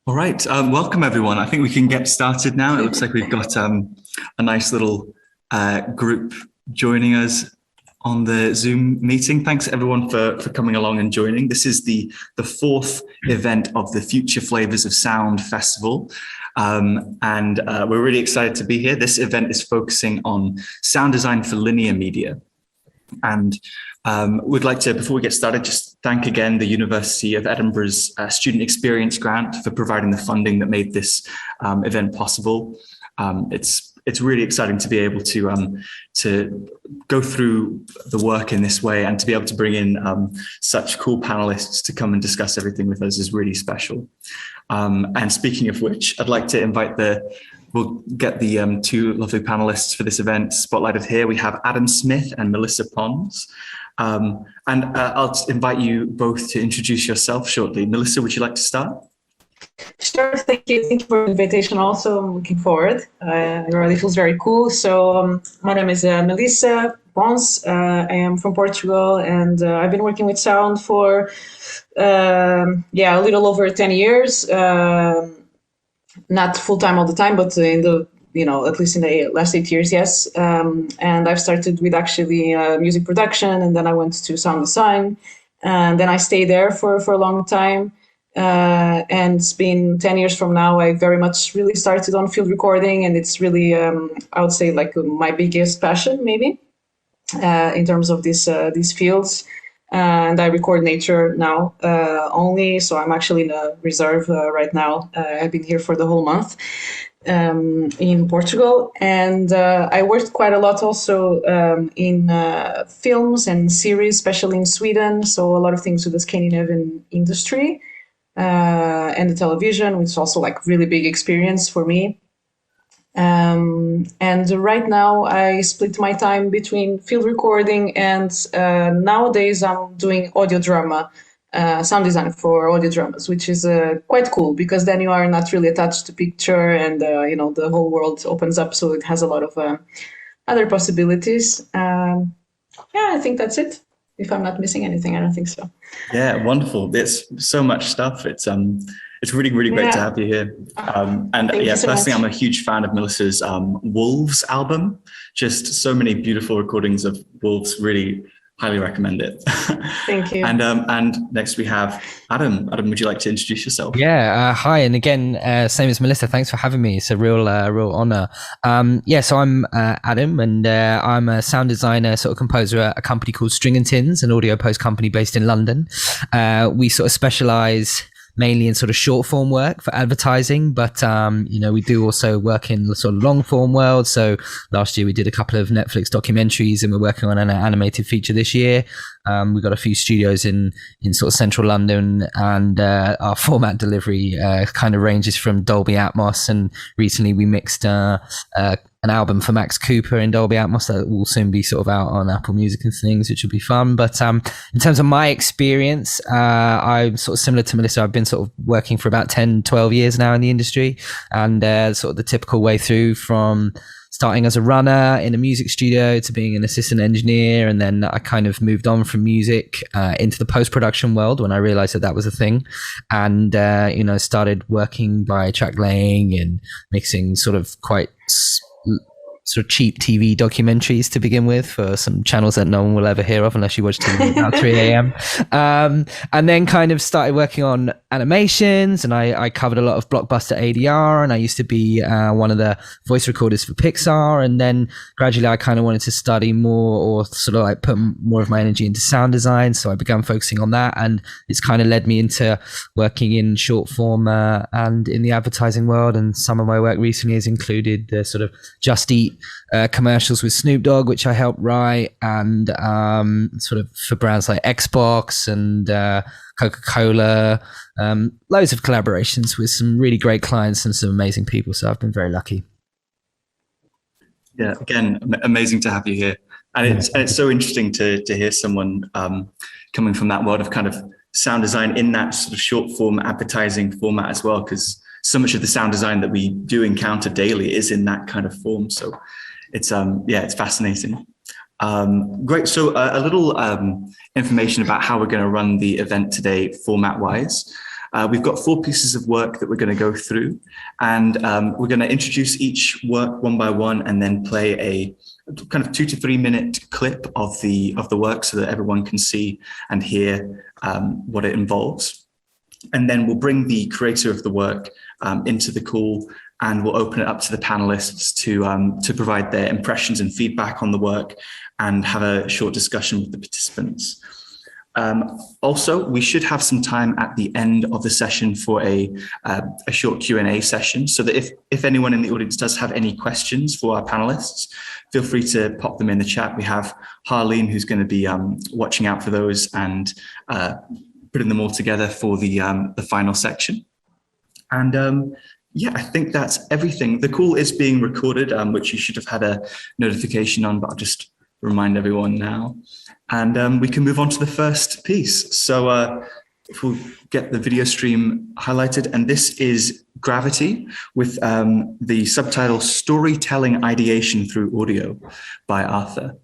All right, welcome everyone. I think we can get started now. It looks like we've got a nice little group joining us on the Zoom meeting. Thanks everyone for coming along and joining. This is the fourth event of the Future Flavours of Sound Festival. And we're really excited to be here. This event is focusing on sound design for linear media. And we'd like to, before we get started, just thank again the University of Edinburgh's Student Experience Grant for providing the funding that made this event possible. It's really exciting to be able to go through the work in this way, and to be able to bring in such cool panelists to come and discuss everything with us is really special. And speaking of which, I'd like to invite we'll get the two lovely panelists for this event spotlighted here. We have Adam Smith and Melissa Pons. And I'll invite you both to introduce yourself shortly. Melissa, would you like to start? Sure, thank you. Thank you for the invitation also. I'm looking forward. It really feels very cool. So my name is Melissa Pons. I am from Portugal, and I've been working with sound for a little over 10 years. Not full-time all the time, but in the at least in the last 8 years, yes. And I've started with actually music production, and then I went to sound design, and then I stayed there for a long time. And it's been 10 years from now. I very much really started on field recording, and it's really, I would say, like my biggest passion, maybe, in terms of these fields. And I record nature now only, so I'm actually in a reserve right now. I've been here for the whole month in Portugal, and I worked quite a lot also in films and series, especially in Sweden. So a lot of things with the Scandinavian industry. And the television, which is also like really big experience for me. And right now I split my time between field recording and nowadays I'm doing audio drama, sound design for audio dramas, which is quite cool, because then you are not really attached to picture, and the whole world opens up, so it has a lot of other possibilities. I think that's it. If I'm not missing anything, I don't think so. Yeah, wonderful. There's so much stuff. It's really, really great to have you here. Personally, I'm a huge fan of Melissa's Wolves album. Just so many beautiful recordings of Wolves. Really highly recommend it. Thank you. And next we have Adam. Adam, would you like to introduce yourself? Yeah, hi, and again, same as Melissa. Thanks for having me. It's a real honor. So I'm Adam, and I'm a sound designer, sort of composer at a company called String and Tins, an audio post company based in London. We sort of specialize mainly in sort of short form work for advertising, but we do also work in the sort of long form world. So last year we did a couple of Netflix documentaries, and we're working on an animated feature this year. We've got a few studios in sort of central London, and our format delivery kind of ranges from Dolby Atmos, and recently we mixed an album for Max Cooper in Dolby Atmos that will soon be sort of out on Apple Music and things, which will be fun. But in terms of my experience, I'm sort of similar to Melissa. I've been sort of working for about 10, 12 years now in the industry, and sort of the typical way through from starting as a runner in a music studio to being an assistant engineer. And then I kind of moved on from music into the post-production world when I realized that was a thing. And, started working by track laying and mixing sort of quite sort of cheap TV documentaries to begin with for some channels that no one will ever hear of unless you watch TV at 3 a.m. And then kind of started working on animations, and I covered a lot of blockbuster ADR, and I used to be one of the voice recorders for Pixar. And then gradually I kind of wanted to study more, or sort of like put more of my energy into sound design. So I began focusing on that, and it's kind of led me into working in short form and in the advertising world. And some of my work recently has included the sort of Just Eat commercials with Snoop Dogg, which I helped write, and sort of for brands like Xbox and Coca-Cola, loads of collaborations with some really great clients and some amazing people. So I've been very lucky. Yeah, again, amazing to have you here. And it's so interesting to hear someone coming from that world of kind of sound design in that sort of short form advertising format as well, because so much of the sound design that we do encounter daily is in that kind of form. So it's fascinating. Great. So a little information about how we're going to run the event today format wise. We've got 4 pieces of work that we're going to go through, and we're going to introduce each work one by one, and then play a kind of 2 to 3 minute clip of the work so that everyone can see and hear what it involves. And then we'll bring the creator of the work into the call, and we'll open it up to the panelists to provide their impressions and feedback on the work and have a short discussion with the participants. Also, we should have some time at the end of the session for a short Q&A session, so that if anyone in the audience does have any questions for our panelists, feel free to pop them in the chat. We have Harleen, who's going to be watching out for those and putting them all together for the final section. And yeah, I think that's everything. The call is being recorded, which you should have had a notification on, but I'll just remind everyone now. And we can move on to the first piece. So if we'll get the video stream highlighted, and this is Gravity with the subtitle Storytelling Ideation Through Audio by Arthur.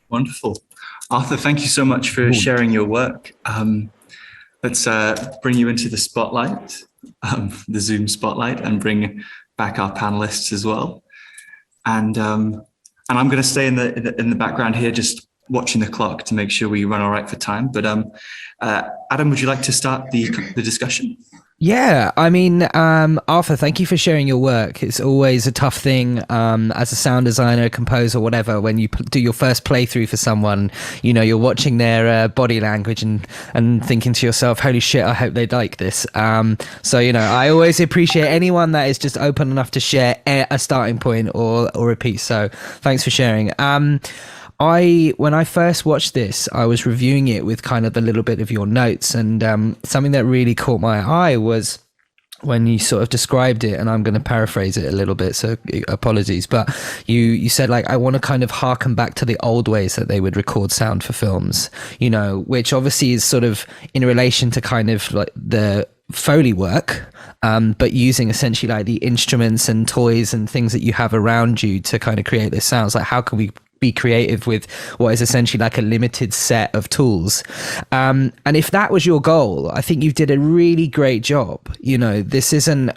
Wonderful. Arthur, thank you so much for sharing your work. Let's bring you into the spotlight, the Zoom spotlight, and bring back our panelists as well. And I'm going to stay in the background here, just watching the clock to make sure we run all right for time. But Adam, would you like to start the discussion? Yeah, I mean, Arthur, thank you for sharing your work. It's always a tough thing as a sound designer, composer, whatever, when you do your first playthrough for someone, you know, you're watching their body language and thinking to yourself, holy shit, I hope they like this. So, you know, I always appreciate anyone that is just open enough to share a starting point or a piece. So thanks for sharing. When I first watched this, I was reviewing it with kind of a little bit of your notes, and something that really caught my eye was when you sort of described it, and I'm going to paraphrase it a little bit, so apologies, but you said, like, I want to kind of harken back to the old ways that they would record sound for films, you know, which obviously is sort of in relation to kind of like the Foley work, but using essentially like the instruments and toys and things that you have around you to kind of create this sounds. Like, how can we be creative with what is essentially like a limited set of tools? And if that was your goal, I think you did a really great job. You know, this isn't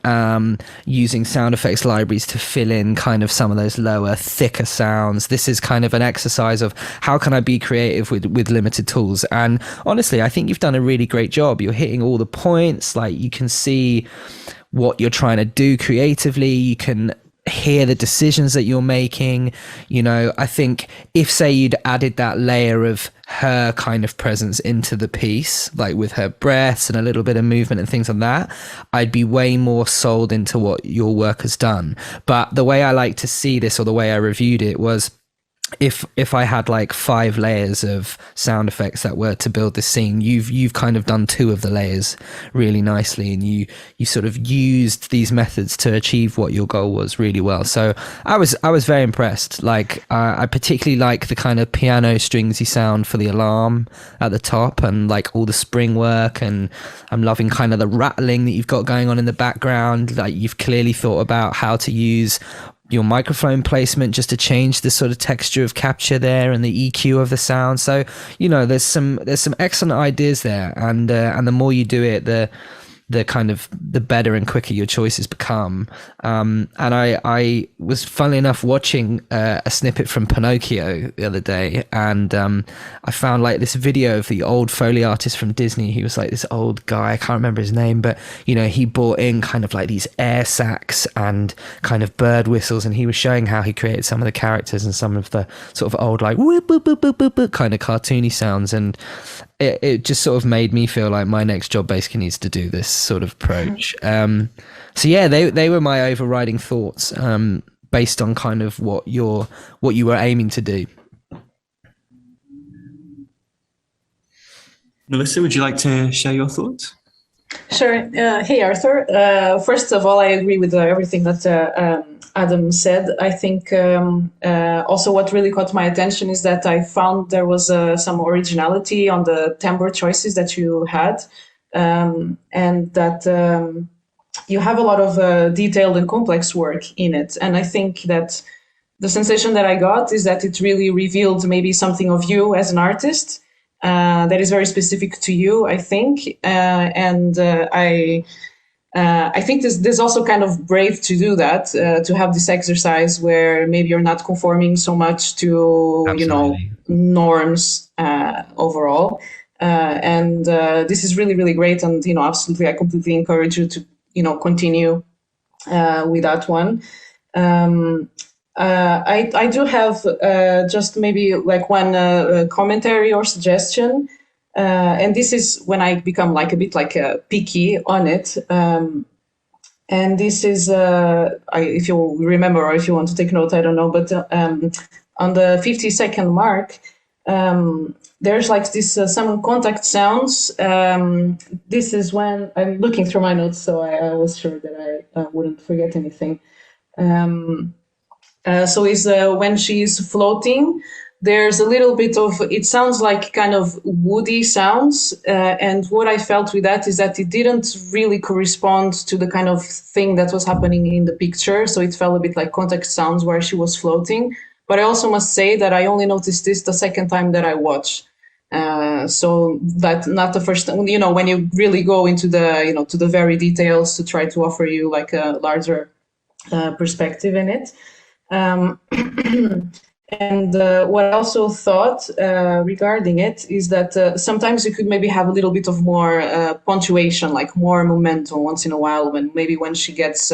using sound effects libraries to fill in kind of some of those lower, thicker sounds. This is kind of an exercise of how can I be creative with limited tools? And honestly, I think you've done a really great job. You're hitting all the points. Like, you can see what you're trying to do creatively. You can hear the decisions that you're making. You know, I think if, say, you'd added that layer of her kind of presence into the piece, like with her breaths and a little bit of movement and things like that, I'd be way more sold into what your work has done. But the way I like to see this, or the way I reviewed it, was if I had like 5 layers of sound effects that were to build this scene, you've kind of done 2 of the layers really nicely, and you sort of used these methods to achieve what your goal was really well. So I was very impressed. Like, I particularly like the kind of piano stringsy sound for the alarm at the top, and like all the spring work, and I'm loving kind of the rattling that you've got going on in the background. Like, you've clearly thought about how to use your microphone placement just to change the sort of texture of capture there, and the EQ of the sound. So, you know, there's some excellent ideas there, and the more you do it, the kind of the better and quicker your choices become. And I was, funnily enough, watching a snippet from Pinocchio the other day, and I found like this video of the old Foley artist from Disney. He was like this old guy, I can't remember his name, but you know, he brought in kind of like these air sacs and kind of bird whistles, and he was showing how he created some of the characters and some of the sort of old like whoop, boop, boop, boop, boop, boop, kind of cartoony sounds. And it just sort of made me feel like my next job basically needs to do this sort of approach. So yeah, they were my overriding thoughts, based on kind of what you were aiming to do. Melissa, would you like to share your thoughts? Sure. Hey, Arthur. First of all, I agree with everything that Adam said. I think also what really caught my attention is that I found there was some originality on the timbre choices that you had, and that you have a lot of detailed and complex work in it. And I think that the sensation that I got is that it really revealed maybe something of you as an artist that is very specific to you, I think. I think there's also kind of brave to do that, to have this exercise where maybe you're not conforming so much to, Absolutely. you know, norms overall. This is really, really great. And, you know, absolutely, I completely encourage you to, you know, continue with that one. I do have just maybe like one commentary or suggestion. And this is when I become like a bit like picky on it. And this is, if you remember or if you want to take note, I don't know, but on the 50-second mark, there's like this some contact sounds. This is when I'm looking through my notes, so I was sure that I wouldn't forget anything. So is when she's floating, there's a little bit of, it sounds like kind of woody sounds. And what I felt with that is that it didn't really correspond to the kind of thing that was happening in the picture. So it felt a bit like contact sounds where she was floating. But I also must say that I only noticed this the second time that I watched. So that not the first time, you know, when you really go into the, you know, to the very details to try to offer you like a larger perspective in it. And what I also thought regarding it is that sometimes you could maybe have a little bit of more punctuation, like more momentum once in a while, when she gets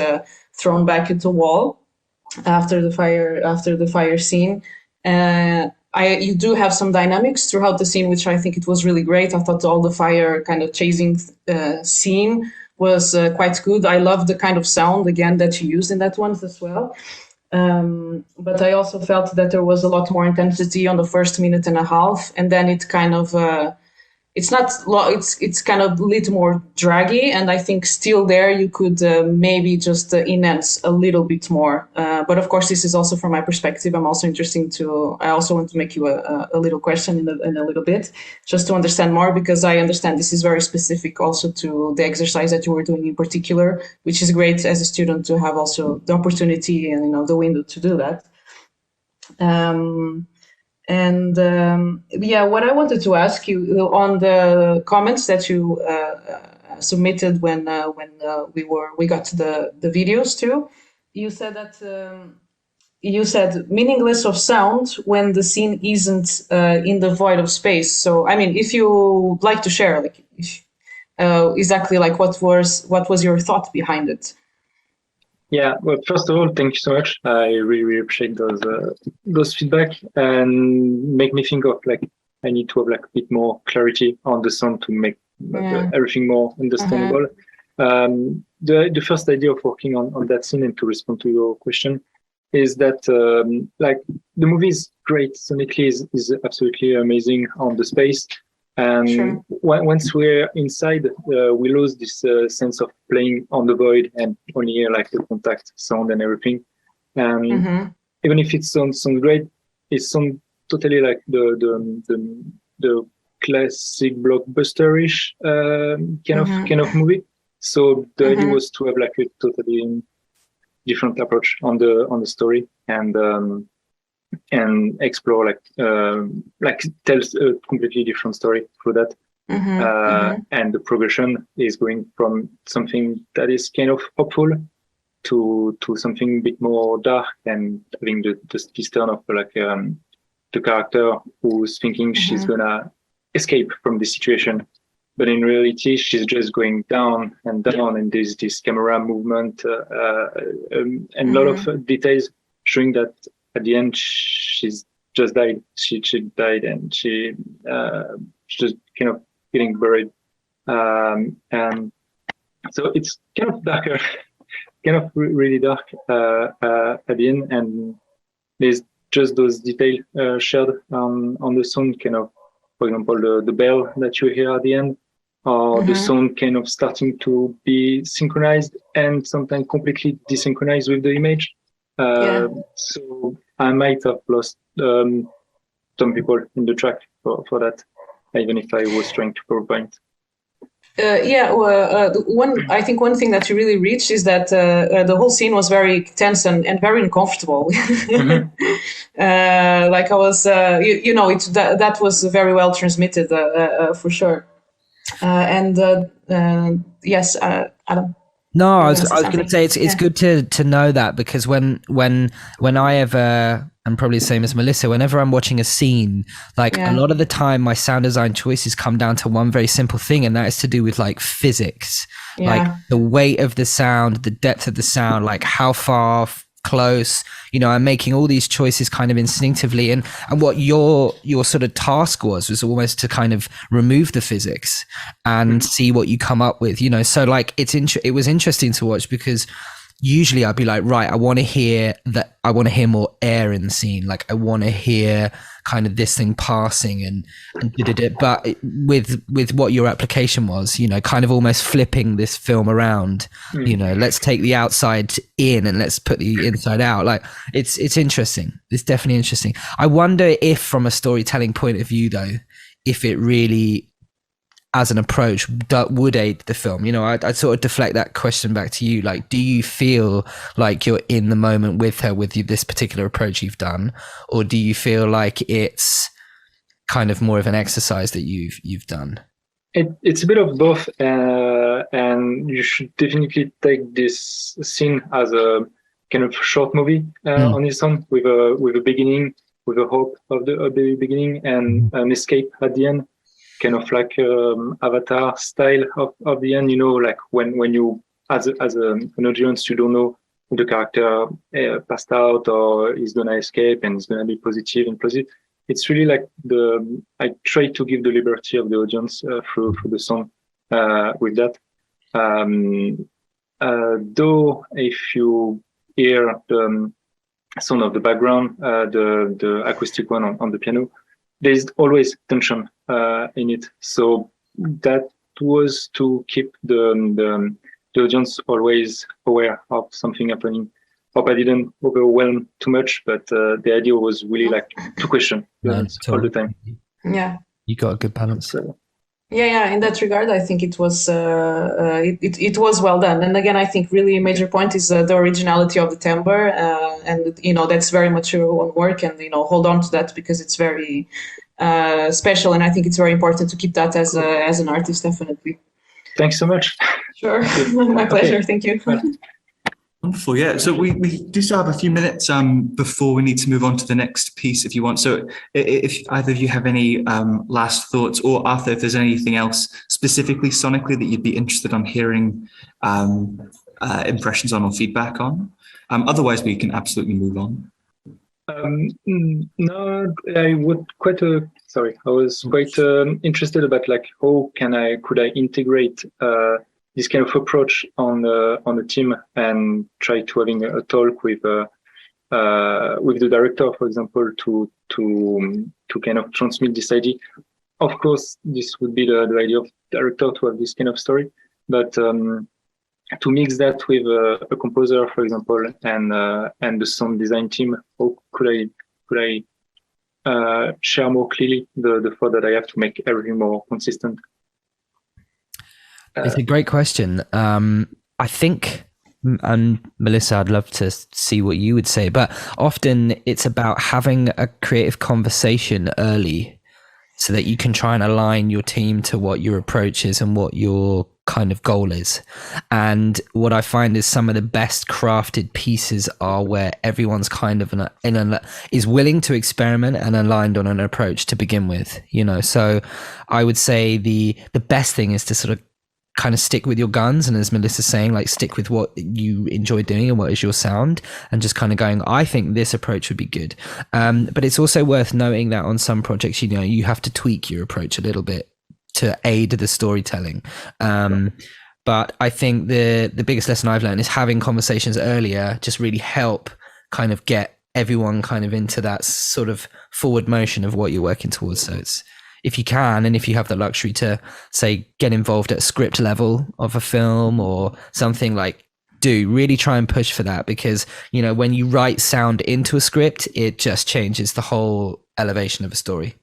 thrown back into the wall after the fire scene. You do have some dynamics throughout the scene, which I think it was really great. I thought all the fire kind of chasing scene was quite good. I love the kind of sound again that you used in that one as well. But I also felt that there was a lot more intensity on the first minute and a half, and then it kind of it's kind of a little more draggy, and I think still there you could maybe just enhance a little bit more. But of course, this is also from my perspective. I also want to make you a little question in a little bit, just to understand more, because I understand this is very specific also to the exercise that you were doing in particular, which is great as a student to have also the opportunity and the window to do that. What I wanted to ask you on the comments that you submitted when we got to the videos too, you said that meaningless of sound when the scene isn't in the void of space. So I mean, if you like to share, exactly like what was your thought behind it? Yeah, well, first of all, thank you so much. I really appreciate those feedback, and make me think of I need to have a bit more clarity on the sound to make everything more understandable. The first idea of working on that scene, and to respond to your question, is that the movie is great. Sonically is absolutely amazing on the space. And once we're inside, we lose this sense of playing on the void and only hear the contact sound and everything. And even if it sounds great, it sounds totally like the classic blockbuster-ish kind of movie. So the idea was to have a totally different approach on the story, and explore tells a completely different story through that. And the progression is going from something that is kind of hopeful to something a bit more dark, and having this turn of the character who's thinking she's gonna escape from the situation, but in reality she's just going down and down, and there's this camera movement and a lot of details showing that at the end, she's just died. She died, and she's just kind of getting buried. And so it's kind of darker, kind of really dark at the end. And there's just those details shared on the sound, kind of, for example, the bell that you hear at the end, or the sound kind of starting to be synchronized and sometimes completely desynchronized with the image. So I might have lost some people in the track for that, even if I was trying to provide. I think one thing that you really reached is that the whole scene was very tense and very uncomfortable. I was, that was very well transmitted for sure. Yes, Adam. No, I was going to say it's good to know that, because when I ever, and probably the same as Melissa, whenever I'm watching a scene, a lot of the time my sound design choices come down to one very simple thing, and that is to do with physics, the weight of the sound, the depth of the sound, how far close, I'm making all these choices kind of instinctively, and what your sort of task was almost to kind of remove the physics and see what you come up with, so it was interesting to watch, because usually I'd be right, I want to hear more air in the scene, I want to hear kind of this thing passing and but with what your application was, kind of almost flipping this film around, let's take the outside in and let's put the inside out. It's interesting. It's definitely interesting. I wonder if, from a storytelling point of view though, if it really, as an approach, would aid the film. I'd sort of deflect that question back to you. Do you feel like you're in the moment with her with this particular approach you've done, or do you feel like it's kind of more of an exercise that you've done? It's a bit of both, and you should definitely take this scene as a kind of short movie on its own, with a beginning, with a hope of the beginning, and an escape at the end. Kind of Avatar style of the end, when you, as an audience, you don't know if the character passed out or is gonna escape and is gonna be positive and positive. It's really I try to give the liberty of the audience through the song with that. Though if you hear sound of the background, the acoustic one on the piano. There's always tension in it. So that was to keep the audience always aware of something happening. Hope I didn't overwhelm too much, but the idea was really like to question all the time. Yeah, you got a good balance. Yeah. In that regard, I think it was it was well done. And again, I think really a major point is the originality of the timbre, and that's very much your own work, and hold on to that because it's very special, and I think it's very important to keep that as an artist, definitely. Thanks so much. Sure, my pleasure. Okay. Thank you. Wonderful. Yeah. So we do still have a few minutes before we need to move on to the next piece if you want. So if either of you have any last thoughts, or Arthur, if there's anything else specifically sonically that you'd be interested in hearing impressions on or feedback on. Otherwise, we can absolutely move on. No, I was quite interested about like how could I integrate this kind of approach on the team and try to having a talk with the director, for example, to kind of transmit this idea. Of course, this would be the idea of director to have this kind of story, but to mix that with a composer, for example, and the sound design team, how could I share more clearly the thought that I have to make everything more consistent? It's a great question. I think, and Melissa, I'd love to see what you would say, but often it's about having a creative conversation early so that you can try and align your team to what your approach is and what your kind of goal is. And what I find is some of the best crafted pieces are where everyone's kind of is willing to experiment and aligned on an approach to begin with, So I would say the best thing is to sort of kind of stick with your guns, and as Melissa's saying, like stick with what you enjoy doing and what is your sound, and just kind of going, I think this approach would be good. But it's also worth noting that on some projects, you have to tweak your approach a little bit to aid the storytelling. But I think the biggest lesson I've learned is having conversations earlier just really help kind of get everyone kind of into that sort of forward motion of what you're working towards. So it's, if you can, and if you have the luxury to, say, get involved at script level of a film or something, like, really try and push for that, because, when you write sound into a script, it just changes the whole elevation of a story.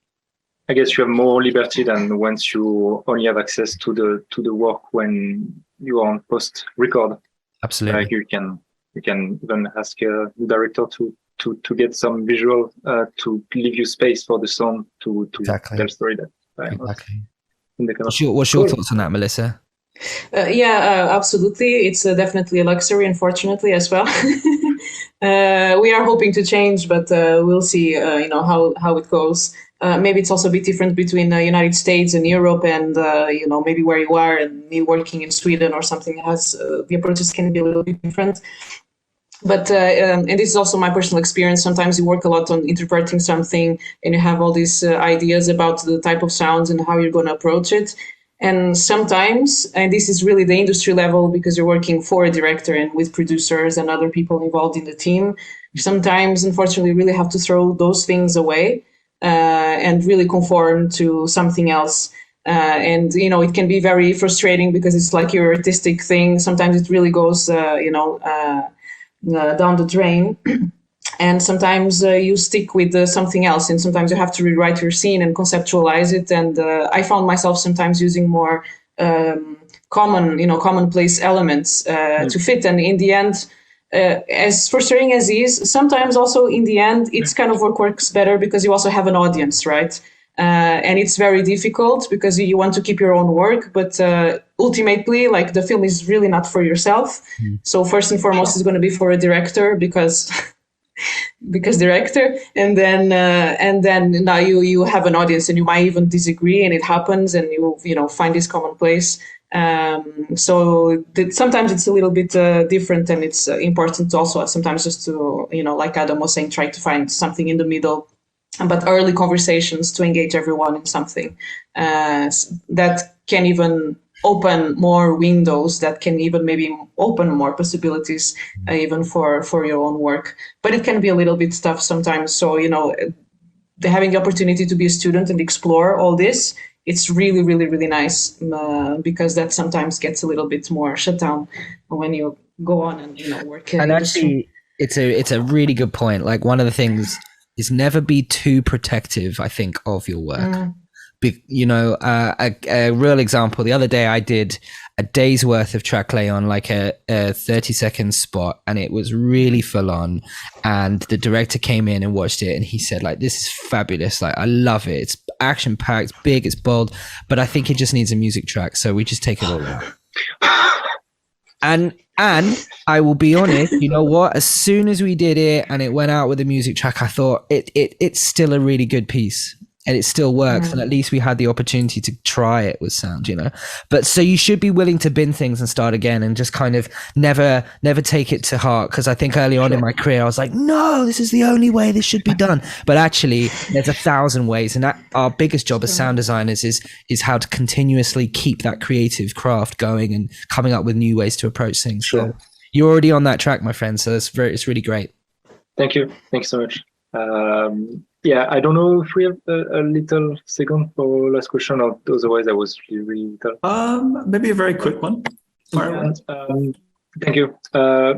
I guess you have more liberty than once you only have access to the work when you are on post record. Absolutely. Like you can even ask the director to get some visual to leave you space for the song to exactly. tell story that. Exactly. What's your thoughts on that, Melissa? Absolutely. It's definitely a luxury, unfortunately, as well. We are hoping to change, but we'll see. How it goes. Maybe it's also a bit different between the United States and Europe, and maybe where you are, and me working in Sweden or something has the approaches can be a little bit different. But and this is also my personal experience. Sometimes you work a lot on interpreting something, and you have all these ideas about the type of sounds and how you're going to approach it. And sometimes, and this is really the industry level, because you're working for a director and with producers and other people involved in the team, sometimes, unfortunately, you really have to throw those things away and really conform to something else. And, it can be very frustrating because it's like your artistic thing. Sometimes it really goes, down the drain. And sometimes you stick with something else, and sometimes you have to rewrite your scene and conceptualize it. And I found myself sometimes using more commonplace elements to fit. And in the end, as frustrating as it is, sometimes also in the end, it's kind of works better because you also have an audience, right? And it's very difficult because you want to keep your own work, but ultimately, like, the film is really not for yourself. So first and foremost, it's going to be for a director because director, and then now you have an audience, and you might even disagree, and it happens, and you find this commonplace. So sometimes it's a little bit different, and it's important also sometimes just to like Adam was saying, try to find something in the middle. But early conversations to engage everyone in something that can even open more windows that can even maybe open more possibilities even for your own work. But it can be a little bit tough sometimes. So, having the opportunity to be a student and explore all this, it's really, really, really nice because that sometimes gets a little bit more shut down when you go on and work. And actually, it's a really good point. Like, one of the things is never be too protective, I think, of your work. A real example, the other day I did a day's worth of track lay on like a 30-second spot, and it was really full on, and the director came in and watched it and he said, like, this is fabulous, like, I love it, it's action packed, it's big, it's bold, but I think it just needs a music track, so we just take it all out. And I will be honest, you know what, as soon as we did it and it went out with a music track, I thought it's still a really good piece. And it still works, and at least we had the opportunity to try it with sound, But so you should be willing to bin things and start again, and just kind of never take it to heart. Because I think early on in my career, I was like, no, this is the only way this should be done. But actually, there's 1,000 ways, and our biggest job as sound designers is how to continuously keep that creative craft going and coming up with new ways to approach things. Sure. So you're already on that track, my friend. So it's really great. Thank you. Thanks so much. Yeah, I don't know if we have a little second for last question, or otherwise I was really little. Maybe a very quick one. Thank you.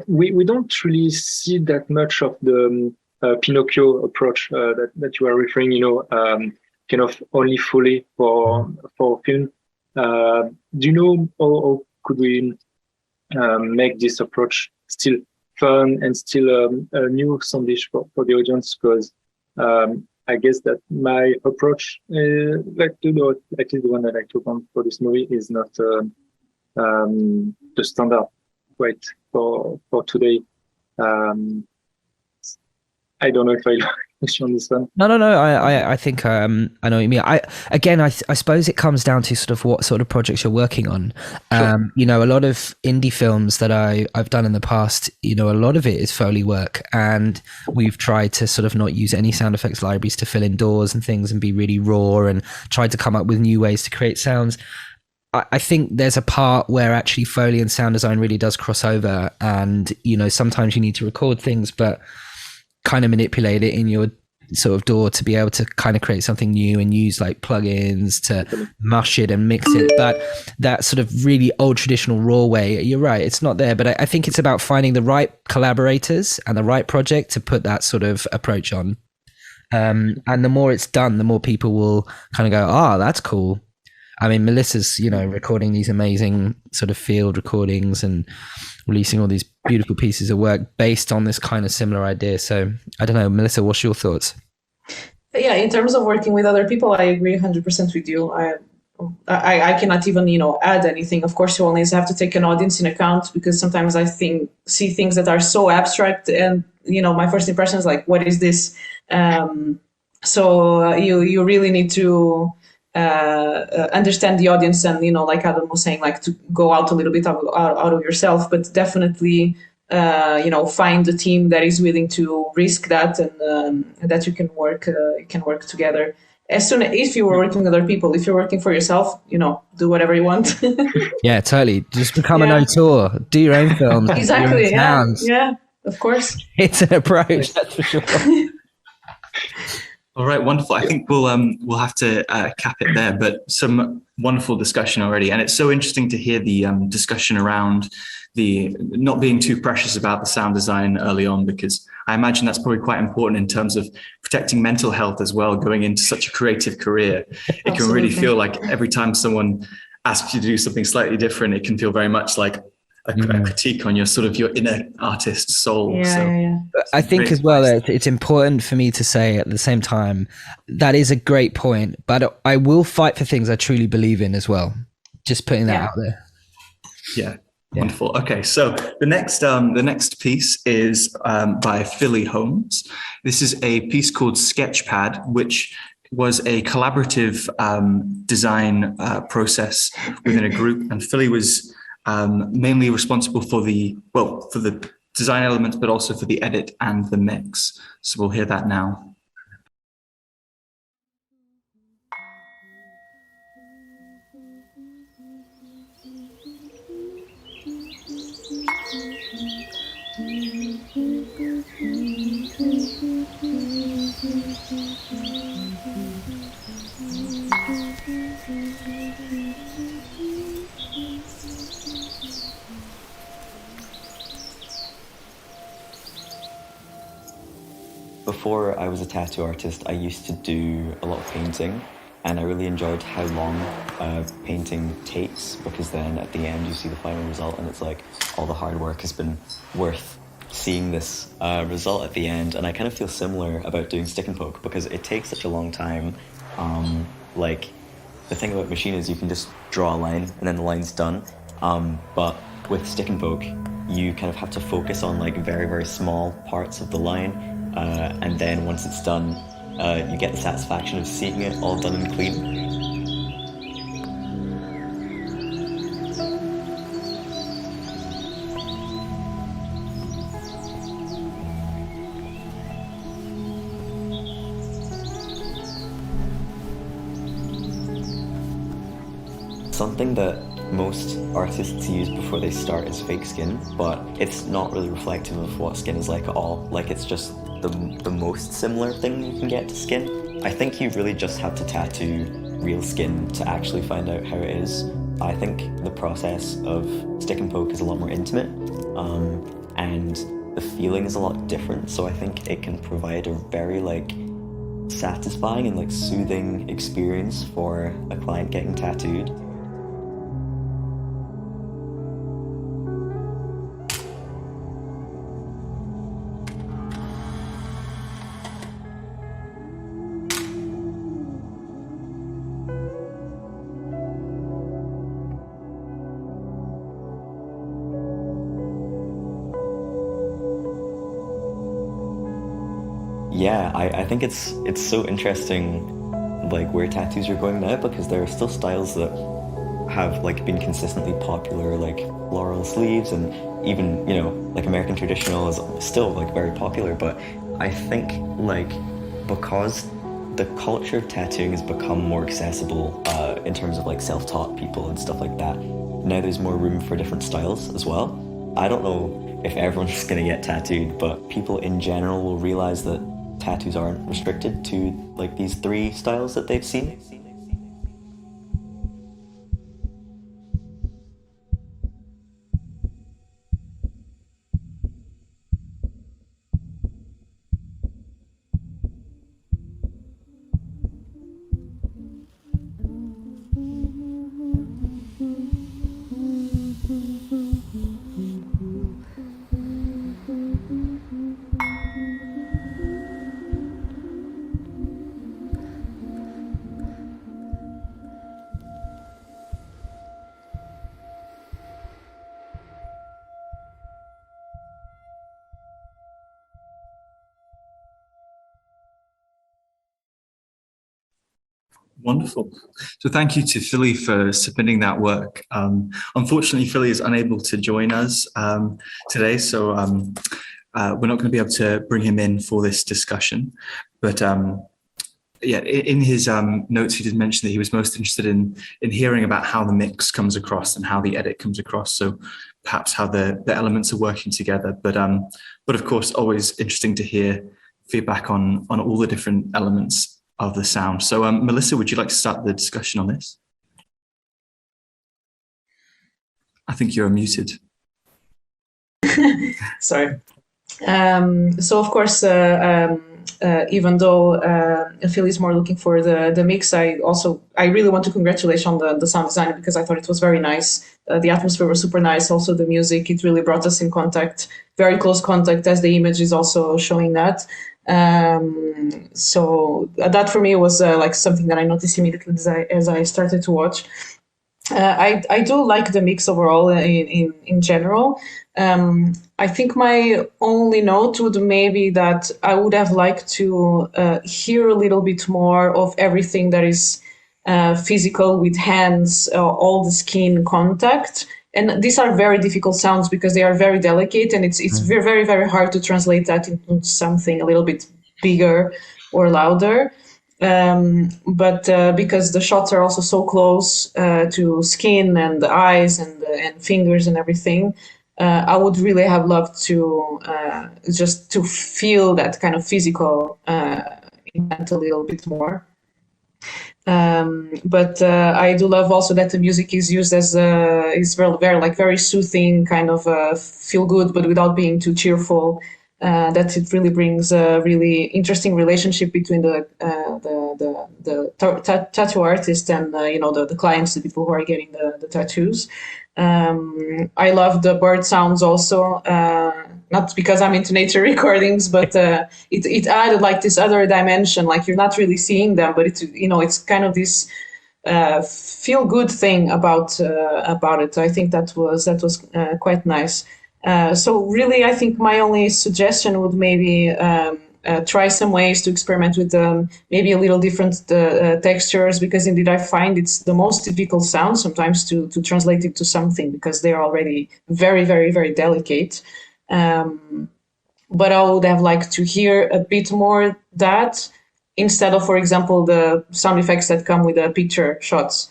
We don't really see that much of the Pinocchio approach that you are referring, kind of only fully for film. Do you know how could we make this approach still fun and still a new sandwich for the audience? Because I guess that my approach, at least the one that I took on for this movie, is not the standard way for today. I don't know if I on this one. No. I think I know what you mean. I suppose it comes down to sort of what sort of projects you're working on. Sure. A lot of indie films that I've done in the past, a lot of it is Foley work, and we've tried to sort of not use any sound effects libraries to fill in doors and things and be really raw, and tried to come up with new ways to create sounds. I think there's a part where actually Foley and sound design really does cross over, and sometimes you need to record things, but kind of manipulate it in your sort of DAW to be able to kind of create something new, and use like plugins to mush it and mix it. But that sort of really old traditional raw way, you're right, it's not there. But I think it's about finding the right collaborators and the right project to put that sort of approach on. And the more it's done, the more people will kind of go, oh, that's cool. I mean, Melissa's, recording these amazing sort of field recordings and releasing all these beautiful pieces of work based on this kind of similar idea. So I don't know, Melissa, what's your thoughts? Yeah, in terms of working with other people, I agree 100% with you. I cannot even, add anything. Of course, you always have to take an audience in account, because sometimes I see things that are so abstract, and, my first impression is like, what is this? So you really need to understand the audience, and like Adam was saying, like to go out a little bit out of yourself, but definitely find a team that is willing to risk that, and that you can work together. As soon as, if you were working with other people, if you're working for yourself, do whatever you want. Yeah, totally. Just become an auteur, do your own films. Exactly. Yeah, of course. It's an approach, that's for sure. All right, wonderful. I think we'll have to cap it there, but some wonderful discussion already. And it's so interesting to hear the discussion around the not being too precious about the sound design early on, because I imagine that's probably quite important in terms of protecting mental health as well, going into such a creative career. It can really feel like every time someone asks you to do something slightly different, it can feel very much like a critique on your inner artist soul. Yeah. I think as well, it's important for me to say at the same time, that is a great point, but I will fight for things I truly believe in as well. Just putting that out there. Yeah. Wonderful. Okay, so the next piece is by Philly Holmes. This is a piece called Sketchpad, which was a collaborative design process within a group, and Philly was mainly responsible for the design elements, but also for the edit and the mix. So we'll hear that now. before I was a tattoo artist, I used to do a lot of painting, and I really enjoyed how long painting takes, because then at the end you see the final result and it's like all the hard work has been worth seeing this result at the end. And I kind of feel similar about doing stick and poke, because it takes such a long time. Like, the thing about machine is you can just draw a line and then the line's done. But with stick and poke, you kind of have to focus on like very, very small parts of the line. And then once it's done, you get the satisfaction of seeing it all done and clean. Something that most artists use before they start is fake skin, but it's not really reflective of what skin is like at all. Like, it's just the most similar thing you can get to skin. I think you really just have to tattoo real skin to actually find out how it is. I think the process of stick and poke is a lot more intimate, and the feeling is a lot different, so I think it can provide a very like satisfying and like soothing experience for a client getting tattooed. Yeah, I think it's so interesting, like, where tattoos are going now, because there are still styles that have like been consistently popular, like floral sleeves, and even, you know, like American traditional is still like very popular. But I think like because the culture of tattooing has become more accessible in terms of like self-taught people and stuff like that, now there's more room for different styles as well. I don't know if everyone's gonna get tattooed, but people in general will realize that tattoos aren't restricted to like these 3 styles that they've seen. Wonderful. So thank you to Philly for submitting that work. Unfortunately, Philly is unable to join us today, so we're not going to be able to bring him in for this discussion. But yeah, in his notes, he did mention that he was most interested in hearing about how the mix comes across and how the edit comes across. So perhaps how the elements are working together. But of course, always interesting to hear feedback on all the different elements of the sound. So Melissa, would you like to start the discussion on this? I think you're muted. Sorry. So of course, even though Phil is more looking for the mix, I really want to congratulate on the sound design, because I thought it was very nice. The atmosphere was super nice. Also the music, it really brought us in contact, very close contact, as the image is also showing that. So that for me was like something that I noticed immediately as I started to watch. I do like the mix overall in general. I think my only note would maybe that I would have liked to hear a little bit more of everything that is physical with hands, all the skin contact. And these are very difficult sounds because they are very delicate, and it's very, very, very hard to translate that into something a little bit bigger or louder. But because the shots are also so close to skin and the eyes and fingers and everything, I would really have loved to just to feel that kind of physical intent a little bit more. But I do love also that the music is used as is very, very soothing, kind of feel good, but without being too cheerful. that it really brings a really interesting relationship between the tattoo artist and the clients, the people who are getting the tattoos. I love the bird sounds also, not because I'm into nature recordings, but it added like this other dimension. Like you're not really seeing them, but it's kind of this feel good thing about it. I think that was quite nice. So really, I think my only suggestion would maybe try some ways to experiment with maybe a little different textures, because indeed I find it's the most difficult sound sometimes to translate it to something, because they're already very, very, very delicate. But I would have liked to hear a bit more that, instead of, for example, the sound effects that come with the picture shots.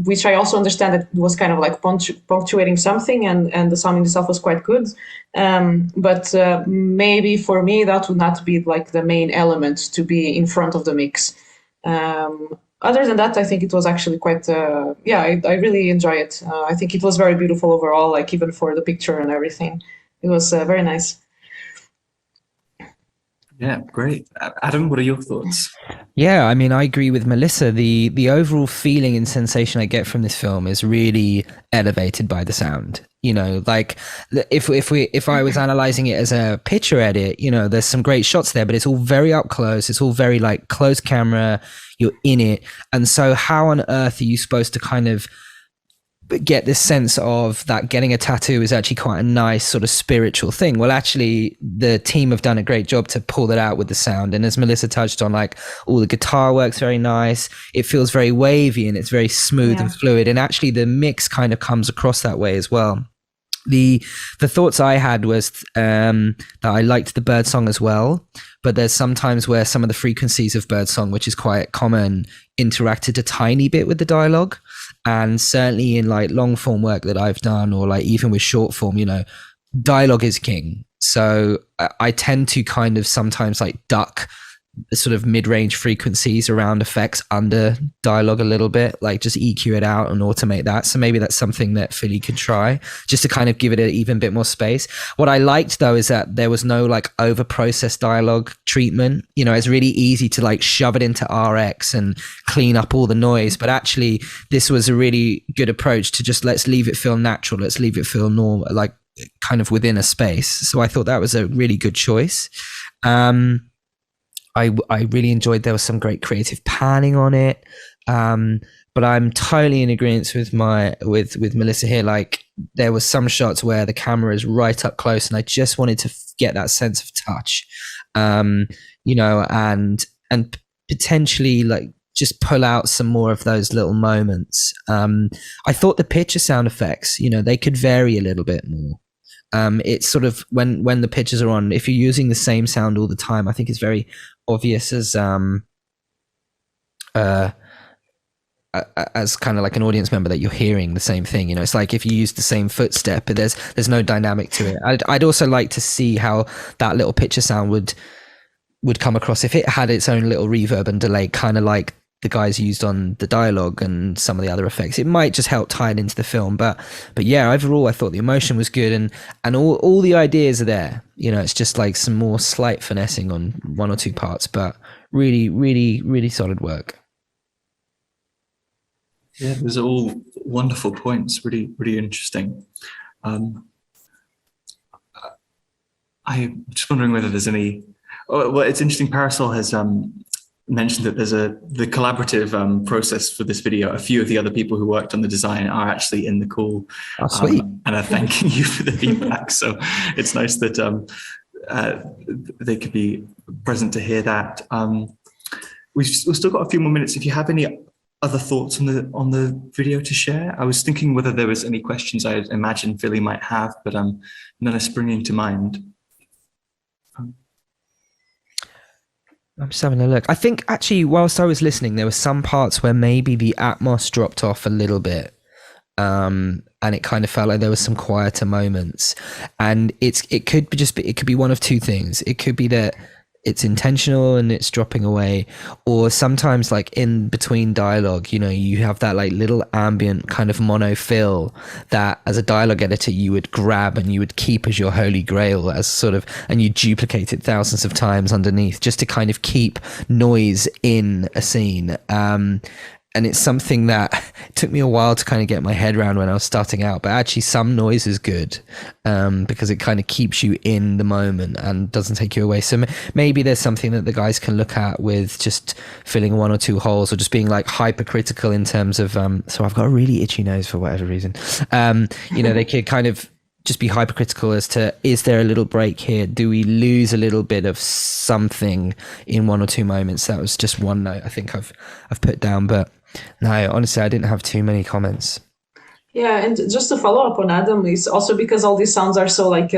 Which I also understand that was kind of like punctuating something, and the sound in itself was quite good. But maybe for me, that would not be like the main element to be in front of the mix. Other than that, I think it was actually quite, I really enjoy it. I think it was very beautiful overall, like even for the picture and everything. It was very nice. Yeah, great. Adam, what are your thoughts? Yeah, I mean, I agree with Melissa. The overall feeling and sensation I get from this film is really elevated by the sound. Like if I was analyzing it as a picture edit, there's some great shots there, but it's all very up close. It's all very like close camera. You're in it, and so how on earth are you supposed to kind of get this sense of that getting a tattoo is actually quite a nice sort of spiritual thing? Well, actually the team have done a great job to pull that out with the sound. And as Melissa touched on, like all the guitar works very nice. It feels very wavy and it's very smooth and fluid. And actually the mix kind of comes across that way as well. The thoughts I had was that I liked the birdsong as well, but there's sometimes where some of the frequencies of birdsong, which is quite common, interacted a tiny bit with the dialogue. And certainly in like long form work that I've done, or like even with short form, dialogue is king. So I tend to kind of sometimes like duck the sort of mid-range frequencies around effects under dialogue a little bit, like just EQ it out and automate that. So maybe that's something that Philly could try, just to kind of give it an even bit more space. What I liked though is that there was no like over processed dialogue treatment. It's really easy to like shove it into RX and clean up all the noise, but actually this was a really good approach to just let's leave it feel natural, let's leave it feel normal, like kind of within a space. So I thought that was a really good choice. I really enjoyed, there was some great creative panning on it. But I'm totally in agreement with with Melissa here. Like there was some shots where the camera is right up close and I just wanted to get that sense of touch, and potentially like just pull out some more of those little moments. I thought the picture sound effects, they could vary a little bit more. It's sort of when the pictures are on, if you're using the same sound all the time, I think it's very obvious as kind of like an audience member that you're hearing the same thing. It's like if you use the same footstep, but there's no dynamic to it. I'd also like to see how that little picture sound would come across if it had its own little reverb and delay, kind of like the guys used on the dialogue and some of the other effects. It might just help tie it into the film, but yeah, overall I thought the emotion was good, and all the ideas are there. It's just like some more slight finessing on one or two parts, but really, really, really solid work. Yeah, those are all wonderful points. Really, really interesting. I'm just wondering whether there's any. Well, it's interesting. Parasol has mentioned that there's the collaborative process for this video. A few of the other people who worked on the design are actually in the call. Oh, sweet. And are thanking you for the feedback. So it's nice that they could be present to hear that. We've still got a few more minutes. If you have any other thoughts on the video to share, I was thinking whether there was any questions I imagine Philly might have, but none are springing to mind. I'm just having a look. I think actually whilst I was listening, there were some parts where maybe the Atmos dropped off a little bit. And it kind of felt like there was some quieter moments. And it could be one of two things. It could be that it's intentional and it's dropping away, or sometimes like in between dialogue, you know, you have that like little ambient kind of mono fill that as a dialogue editor you would grab and you would keep as your holy grail, as sort of, and you duplicate it thousands of times underneath just to kind of keep noise in a scene. And it's something that took me a while to kind of get my head around when I was starting out, but actually some noise is good, because it kind of keeps you in the moment and doesn't take you away. So maybe there's something that the guys can look at with just filling one or two holes, or just being like hypercritical in terms of, so I've got a really itchy nose for whatever reason. You know, they could kind of just be hypercritical as to, is there a little break here? Do we lose a little bit of something in one or two moments? That was just one note I think I've put down, but no, honestly, I didn't have too many comments. Yeah, and just to follow up on Adam, is also because all these sounds are so like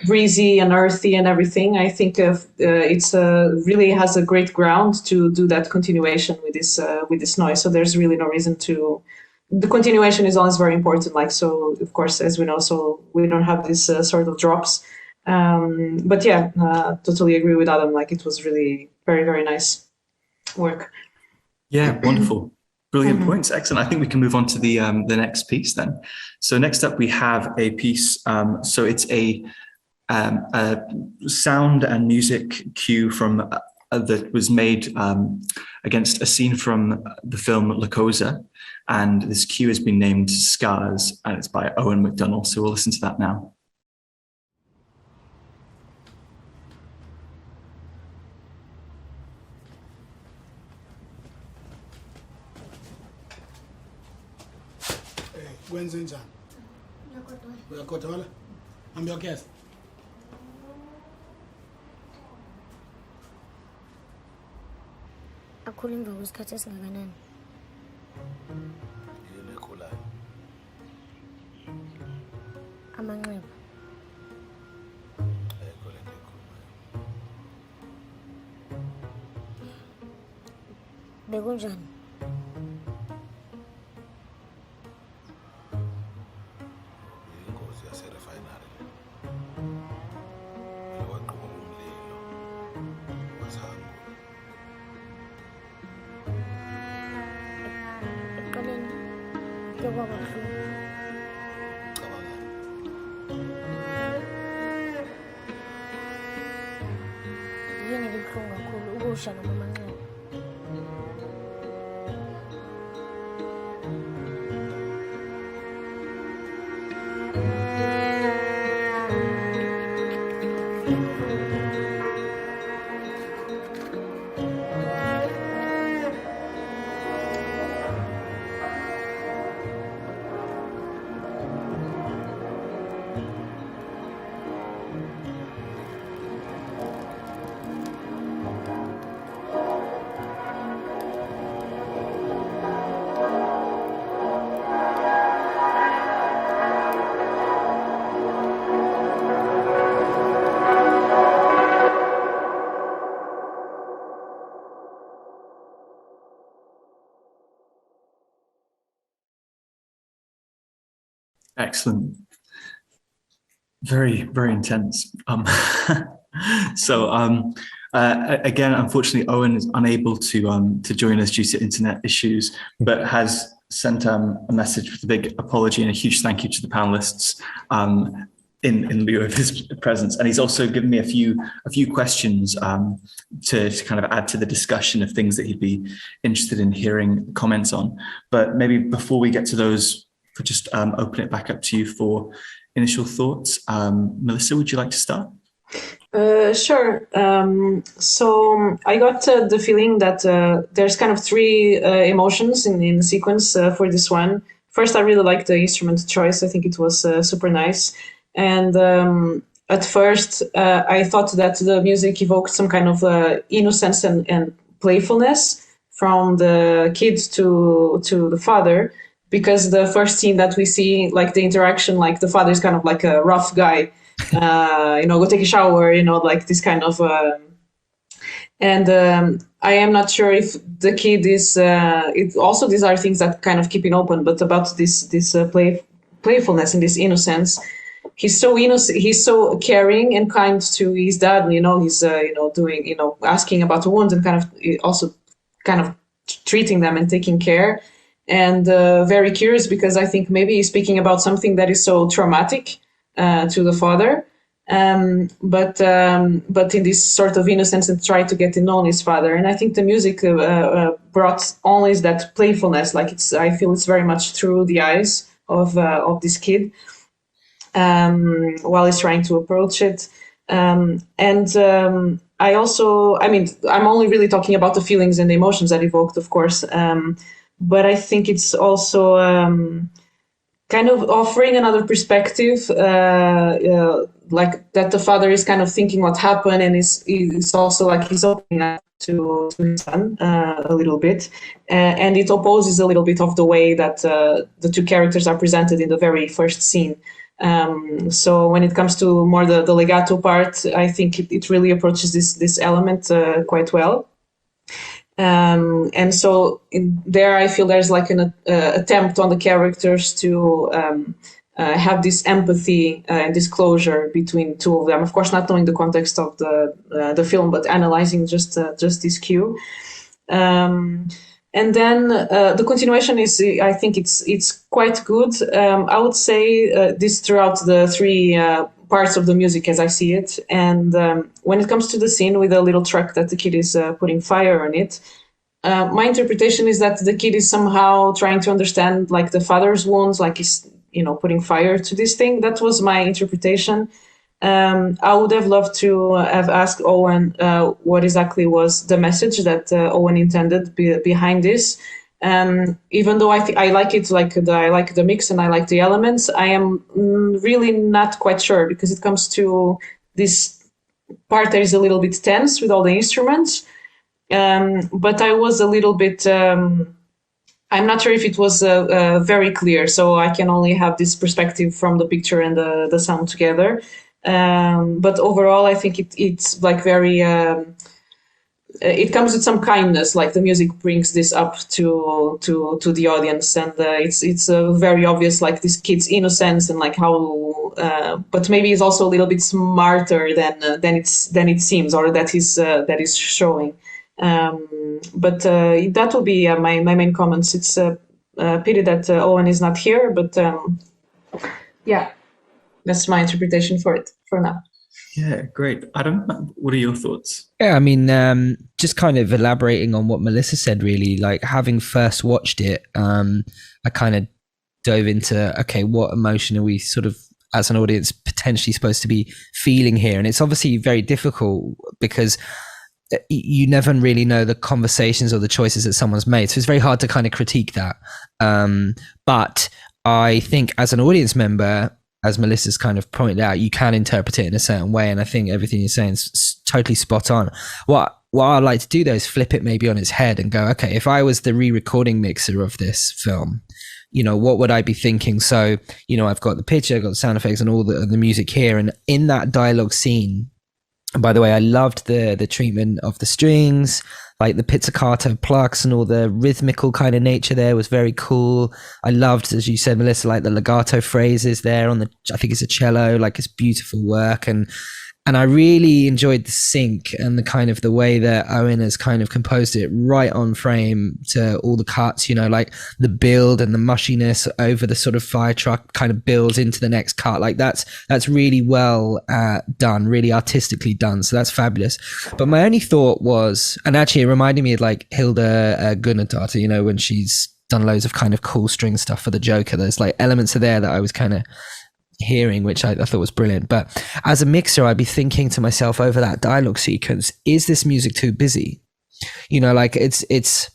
breezy and earthy and everything. I think it's really has a great ground to do that continuation with this noise. So there's really no reason to. The continuation is always very important. Like, so of course, as we know, so we don't have these sort of drops. But yeah, totally agree with Adam. Like, it was really very, very nice work. Yeah, wonderful. Brilliant points. Excellent. I think we can move on to the next piece then. So next up we have a piece. So it's a sound and music cue from that was made against a scene from the film La Cosa. And this cue has been named Scars, and it's by Owen McDonnell. So we'll listen to that now. Wenzenjani? Uyagodola? I'm your guest. Akhula emva kwesikhathi esingakanani? Yini ekhulayo? Amanxeba. Ekho le nto ekhulayo. Bekunjani? Ingozi yaserefinery. Waqhuba umlilo. Wathanga. Eqaleni kuyoba buhlungu. Cabanga. Yini libuhlungu kakhulu ukusha noma amanxeba? Excellent. Very, very intense. Again, unfortunately, Owen is unable to join us due to internet issues, but has sent a message with a big apology and a huge thank you to the panelists in lieu of his presence. And he's also given me a few questions to kind of add to the discussion of things that he'd be interested in hearing comments on. But maybe before we get to those, for just open it back up to you for initial thoughts. Melissa, would you like to start? Sure. So I got the feeling that there's kind of three emotions in the sequence for this one. First, I really liked the instrument choice. I think it was super nice. And at first, I thought that the music evoked some kind of innocence and playfulness from the kids to the father, because the first scene that we see, like the interaction, like the father is kind of like a rough guy, go take a shower, like this kind of. I am not sure if the kid is. It also, these are things that kind of keeping open, but about this playfulness and this innocence, he's so innocent, he's so caring and kind to his dad. He's doing asking about the wounds and also treating them and taking care, and very curious, because I think maybe he's speaking about something that is so traumatic to the father. But in this sort of innocence, and try to get to know his father. And I think the music brought always that playfulness. Like I feel it's very much through the eyes of this kid while he's trying to approach it. I'm only really talking about the feelings and the emotions that evoked, of course. But I think it's also kind of offering another perspective, like that the father is kind of thinking what happened, and is also like he's opening up to his son a little bit, and it opposes a little bit of the way that the two characters are presented in the very first scene. So when it comes to more the legato part, I think it really approaches this element quite well. And so there, I feel there's like an attempt on the characters to have this empathy and disclosure between two of them. Of course, not knowing the context of the film, but analyzing just this cue. And then the continuation is, I think it's quite good. I would say this throughout the three parts of the music as I see it. And when it comes to the scene with the little truck that the kid is putting fire on it, my interpretation is that the kid is somehow trying to understand like the father's wounds, like he's putting fire to this thing. That was my interpretation. I would have loved to have asked Owen what exactly was the message that Owen intended behind this. Even though I like it, I like the mix and I like the elements, I am really not quite sure, because it comes to this part that is a little bit tense with all the instruments. But I was a little bit, I'm not sure if it was very clear, so I can only have this perspective from the picture and the sound together. But overall, I think it's like very, it comes with some kindness, like the music brings this up to the audience, and it's very obvious, like this kid's innocence and like how, but maybe he's also a little bit smarter than it seems, or that is showing. But that will be my main comments. It's a pity that Owen is not here, but yeah, that's my interpretation for it for now. Yeah, great. Adam, what are your thoughts? Yeah, I mean, just kind of elaborating on what Melissa said, really, like having first watched it, I kind of dove into, okay, what emotion are we sort of, as an audience, potentially supposed to be feeling here? And it's obviously very difficult because you never really know the conversations or the choices that someone's made. So it's very hard to kind of critique that. But I think as an audience member, as Melissa's kind of pointed out, you can interpret it in a certain way. And I think everything you're saying is totally spot on. What I'd like to do though is flip it maybe on its head and go, okay, if I was the re-recording mixer of this film, what would I be thinking? So, I've got the picture, I've got the sound effects and all the music here. And in that dialogue scene, and by the way, I loved the treatment of the strings, like the pizzicato plucks and all the rhythmical kind of nature there was very cool. I loved, as you said, Melissa, like the legato phrases there on I think it's a cello, like it's beautiful work. And I really enjoyed the sync and the kind of the way that Owen has kind of composed it right on frame to all the cuts, like the build and the mushiness over the sort of fire truck kind of builds into the next cut. Like that's really well done, really artistically done. So that's fabulous. But my only thought was, and actually it reminded me of like Hilda Gunnardóttir, when she's done loads of kind of cool string stuff for the Joker. There's like elements of there that I was kind of hearing, which I thought was brilliant. But as a mixer, I'd be thinking to myself over that dialogue sequence, is this music too busy? Like it's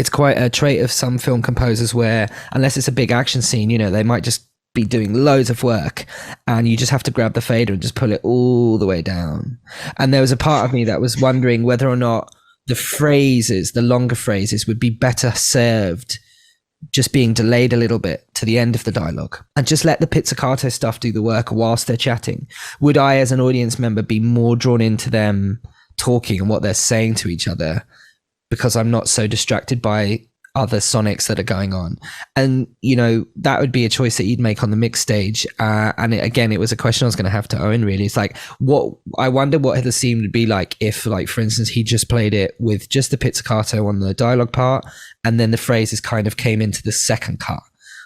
quite a trait of some film composers where, unless it's a big action scene, they might just be doing loads of work and you just have to grab the fader and just pull it all the way down. And there was a part of me that was wondering whether or not the longer phrases would be better served just being delayed a little bit to the end of the dialogue and just let the pizzicato stuff do the work whilst they're chatting. Would I, as an audience member, be more drawn into them talking and what they're saying to each other because I'm not so distracted by other sonics that are going on. And, that would be a choice that you'd make on the mix stage. And it was a question I was going to have to Owen, really. It's like, I wonder what the scene would be like if, like, for instance, he just played it with just the pizzicato on the dialogue part, and then the phrases kind of came into the second cut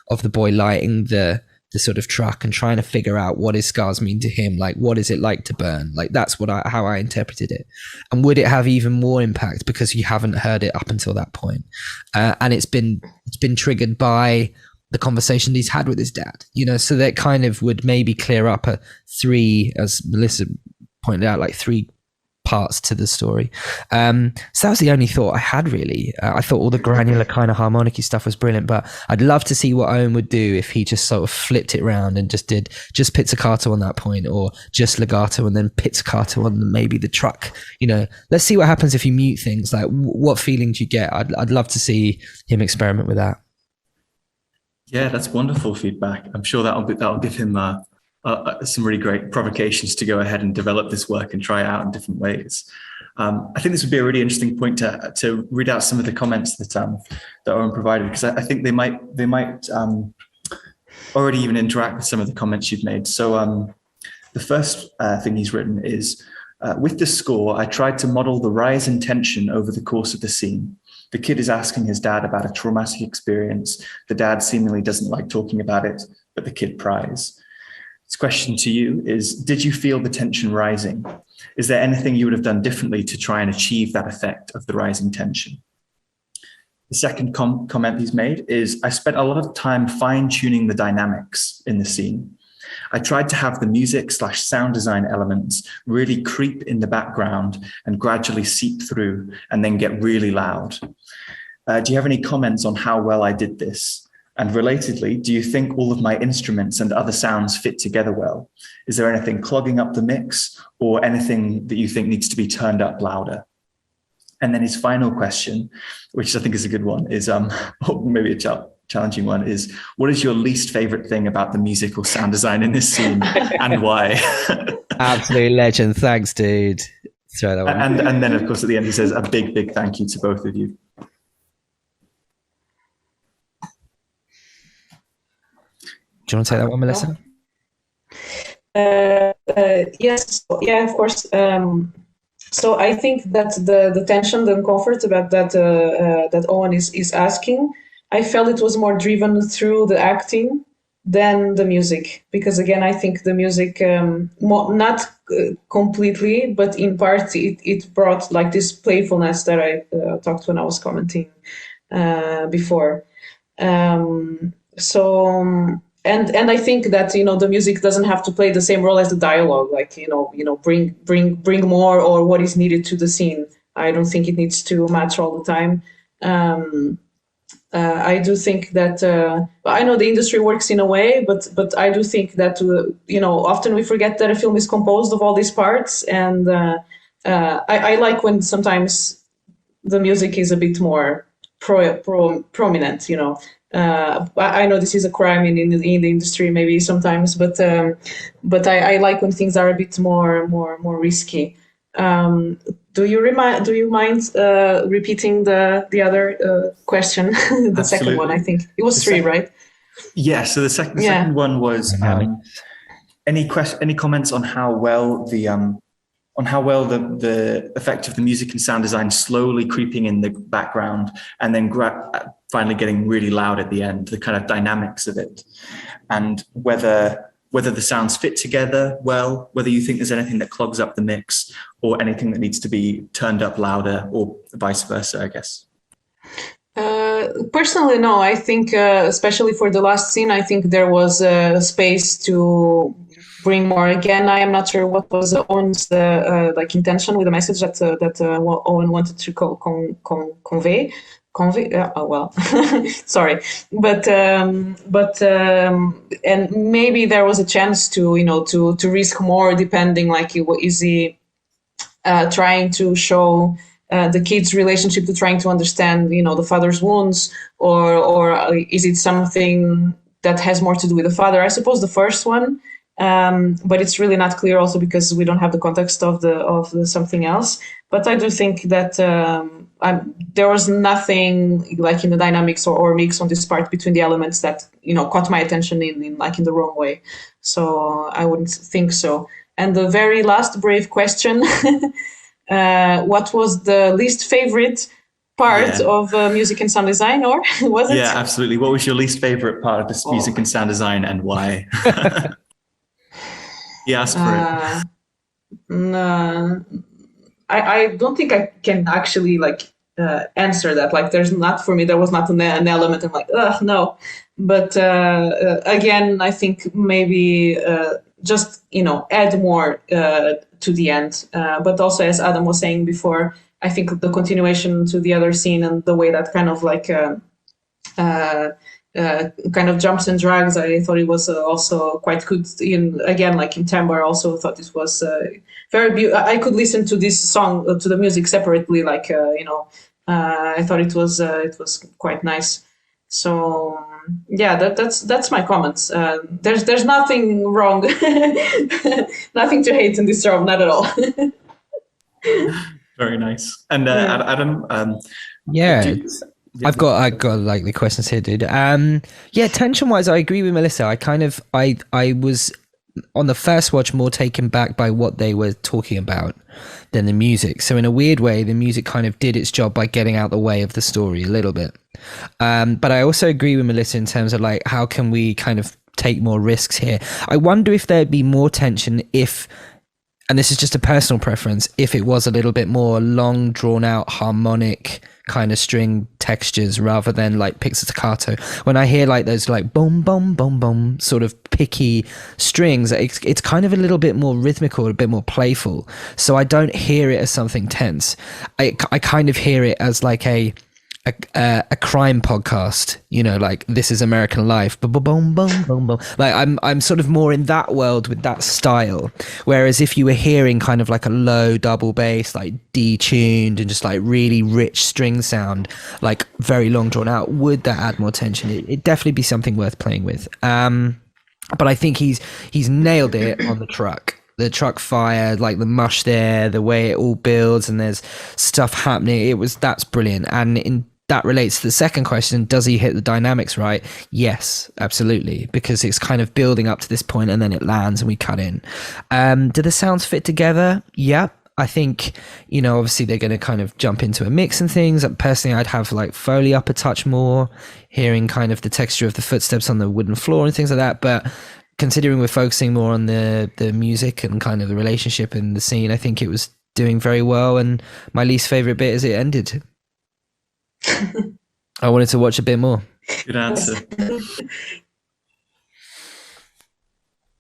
of the boy lighting the sort of truck and trying to figure out what his scars mean to him. Like, what is it like to burn? Like, that's how I interpreted it. And would it have even more impact because you haven't heard it up until that point? And it's been triggered by the conversation he's had with his dad, so that kind of would maybe clear up three, as Melissa pointed out, like 3 parts to the story. So that was the only thought I had, really. I thought all the granular kind of harmonic-y stuff was brilliant, but I'd love to see what Owen would do if he just sort of flipped it around and just did just pizzicato on that point, or just legato and then pizzicato on maybe the truck. Let's see what happens if you mute things. Like, what feeling do you get? I'd love to see him experiment with that. Yeah, that's wonderful feedback. I'm sure that'll give him some really great provocations to go ahead and develop this work and try it out in different ways. I think this would be a really interesting point to read out some of the comments that Owen provided, because I think they might already even interact with some of the comments you've made. So the first thing he's written is, with the score, I tried to model the rise in tension over the course of the scene. The kid is asking his dad about a traumatic experience. The dad seemingly doesn't like talking about it, but the kid pries. This question to you is, did you feel the tension rising? Is there anything you would have done differently to try and achieve that effect of the rising tension? The second comment he's made is, I spent a lot of time fine-tuning the dynamics in the scene. I tried to have the music/sound design elements really creep in the background and gradually seep through and then get really loud. Do you have any comments on how well I did this? And relatedly, do you think all of my instruments and other sounds fit together well? Is there anything clogging up the mix or anything that you think needs to be turned up louder? And then his final question, which I think is a good one, is or maybe a challenging one, is, what is your least favorite thing about the music or sound design in this scene and why? Absolute legend. Thanks, dude. Throw that one. And then, of course, at the end, he says a big, big thank you to both of you. Do you want to take that one, Melissa? Yes. Yeah, of course. So I think that the tension, the comfort about that Owen is asking, I felt it was more driven through the acting than the music, because again, I think the music, not completely, but in part, it brought like this playfulness that I talked when I was commenting before. And I think that, the music doesn't have to play the same role as the dialogue, like, bring more or what is needed to the scene. I don't think it needs to match all the time. I do think that, I know the industry works in a way, but I do think that, often we forget that a film is composed of all these parts. And I like when sometimes the music is a bit more prominent, I know this is a crime in the industry maybe sometimes, but I like when things are a bit more risky. Do you mind repeating the other question? The Absolutely. Second one, I think it was 3, right? Yeah. So the second one was any comments on how well the effect of the music and sound design slowly creeping in the background and then finally getting really loud at the end, the kind of dynamics of it, and whether the sounds fit together well, whether you think there's anything that clogs up the mix or anything that needs to be turned up louder, or vice versa, I guess. Personally, no. I think, especially for the last scene, I think there was space to bring more. Again, I am not sure what was Owen's intention with the message that Owen wanted to convey. Sorry, but and maybe there was a chance to risk more, depending, like, is he trying to show the kid's relationship to trying to understand the father's wounds, or is it something that has more to do with the father? I suppose the first one. but it's really not clear also because we don't have the context of the something else. But I do think that there was nothing like in the dynamics or mix on this part between the elements that caught my attention in the wrong way. So I wouldn't think so. And the very last brave question, what was the least favorite part of music and sound design, or was it? Yeah, absolutely. What was your least favorite part of this music and sound design, and why? Yes, no, I don't think I can actually answer that. Like, there was not an element of no. But again, I think maybe just add more to the end. But also, as Adam was saying before, I think the continuation to the other scene and the way that kind of kind of jumps and drags, I thought it was also quite good. In timbre, I also thought it was very beautiful. I could listen to this song, to the music separately. I thought it was quite nice. So yeah, that's my comments. There's nothing wrong, nothing to hate in this drum, not at all. Very nice. And Adam, I've got likely questions here, dude. Tension wise, I agree with Melissa. I was on the first watch more taken back by what they were talking about than the music. So in a weird way, the music kind of did its job by getting out the way of the story a little bit. But I also agree with Melissa in terms of how can we kind of take more risks here. I wonder if there'd be more tension if, and this is just a personal preference, if it was a little bit more long drawn out harmonic kind of string textures rather than pizzicato. When I hear those boom boom boom boom sort of picky strings, it's kind of a little bit more rhythmical, a bit more playful. So I don't hear it as something tense. I kind of hear it as a crime podcast, This Is American Life, boom boom boom boom boom. I'm sort of more in that world with that style. Whereas if you were hearing kind of a low double bass, detuned and just really rich string sound, very long drawn out, would that add more tension? It'd definitely be something worth playing with. But I think he's nailed it on the truck. The truck fire, the mush there, the way it all builds and there's stuff happening. That's brilliant. And that relates to the second question. Does he hit the dynamics right? Yes, absolutely. Because it's kind of building up to this point and then it lands and we cut in. Do the sounds fit together? Yeah. I think, obviously they're going to kind of jump into a mix and things. Personally, I'd have Foley up a touch more, hearing kind of the texture of the footsteps on the wooden floor and things like that. But considering we're focusing more on the music and kind of the relationship and the scene, I think it was doing very well. And my least favorite bit is it ended. I wanted to watch a bit more. Good answer.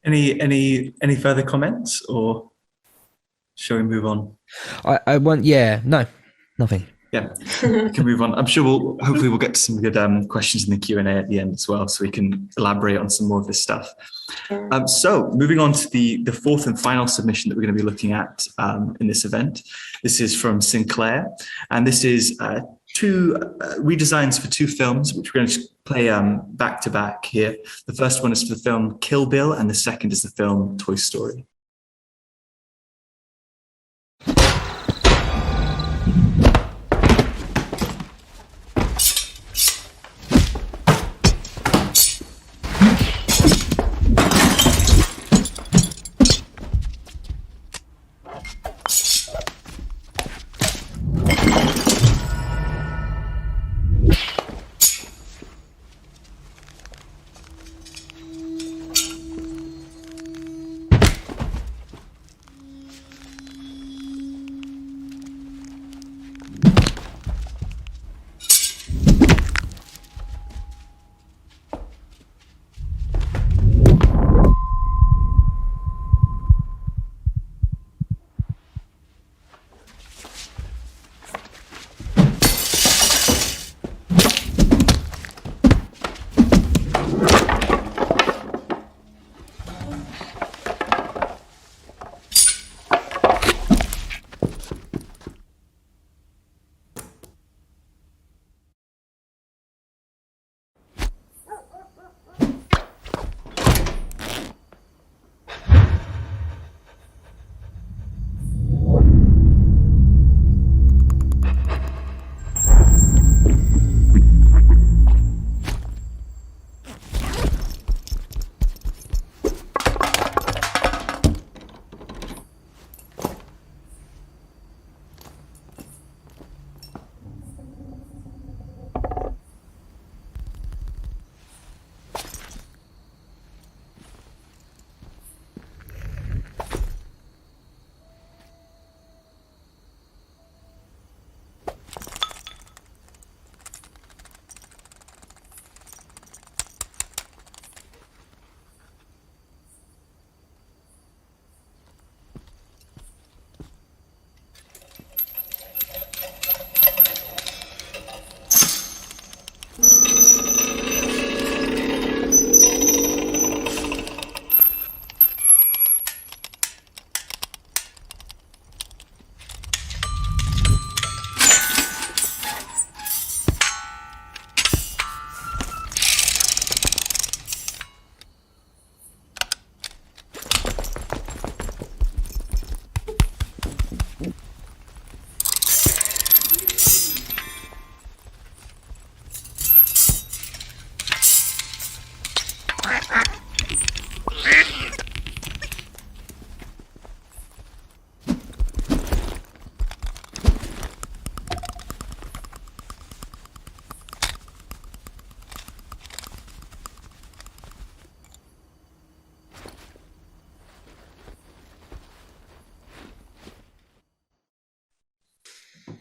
Any further comments, or shall we move on? No, nothing. Yeah, we can move on. I'm sure hopefully we'll get to some good questions in the Q&A at the end as well, so we can elaborate on some more of this stuff. So moving on to the fourth and final submission that we're going to be looking at in this event. This is from Sinclair, and this is two redesigns for two films, which we're going to play back to back here. The first one is for the film Kill Bill, and the second is the film Toy Story.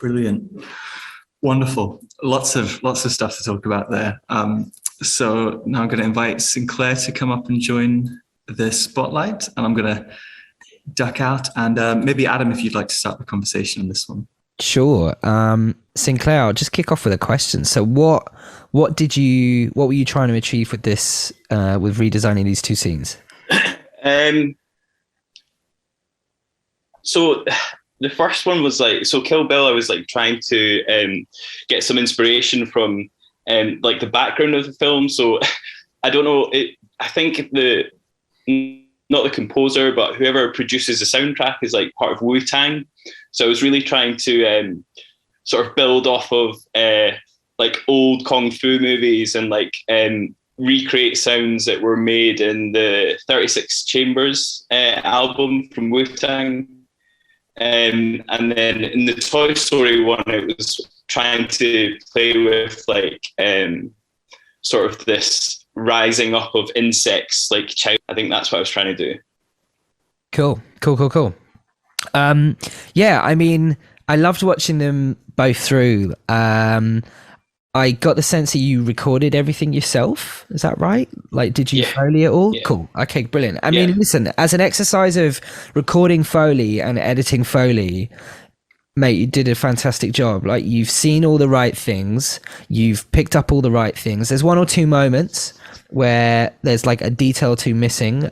Brilliant. Wonderful. Lots of stuff to talk about there. So now I'm going to invite Sinclair to come up and join the spotlight, and I'm going to duck out, and maybe Adam, if you'd like to start the conversation on this one. Sure. Sinclair, I'll just kick off with a question. So what were you trying to achieve with this, with redesigning these two scenes? So the first one was Kill Bill, I was trying to get some inspiration from the background of the film. So I don't know, I think not the composer, but whoever produces the soundtrack is part of Wu-Tang. So I was really trying to sort of build off of old Kung Fu movies and recreate sounds that were made in the 36 Chambers album from Wu-Tang. And then in the Toy Story one, it was trying to play with sort of this rising up of insects I think that's what I was trying to do. Cool. Yeah, I mean, I loved watching them both through. I got the sense that you recorded everything yourself. Is that right? Did you Foley it all? Yeah. Cool. Okay, brilliant. I mean, listen, as an exercise of recording Foley and editing Foley, mate, you did a fantastic job. You've seen all the right things. You've picked up all the right things. There's one or two moments where there's a detail or two missing,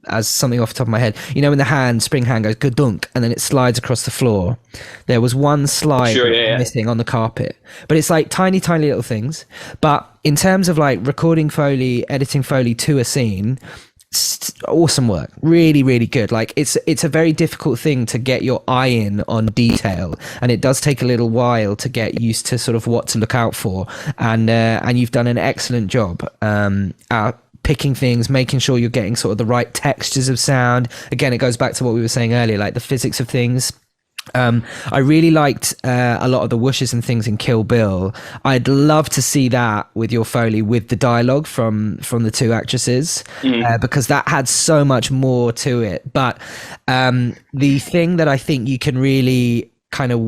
as something off the top of my head, when the spring hand goes gadunk and then it slides across the floor. There was one slide missing on the carpet, but it's tiny little things. But in terms of recording Foley, editing Foley to a scene, awesome work, really good. It's a very difficult thing to get your eye in on detail, and it does take a little while to get used to sort of what to look out for, and you've done an excellent job at picking things, making sure you're getting sort of the right textures of sound. Again, it goes back to what we were saying earlier, the physics of things. I really liked a lot of the whooshes and things in Kill Bill. I'd love to see that with your Foley, with the dialogue from the two actresses, because that had so much more to it. But the thing that I think you can really kind of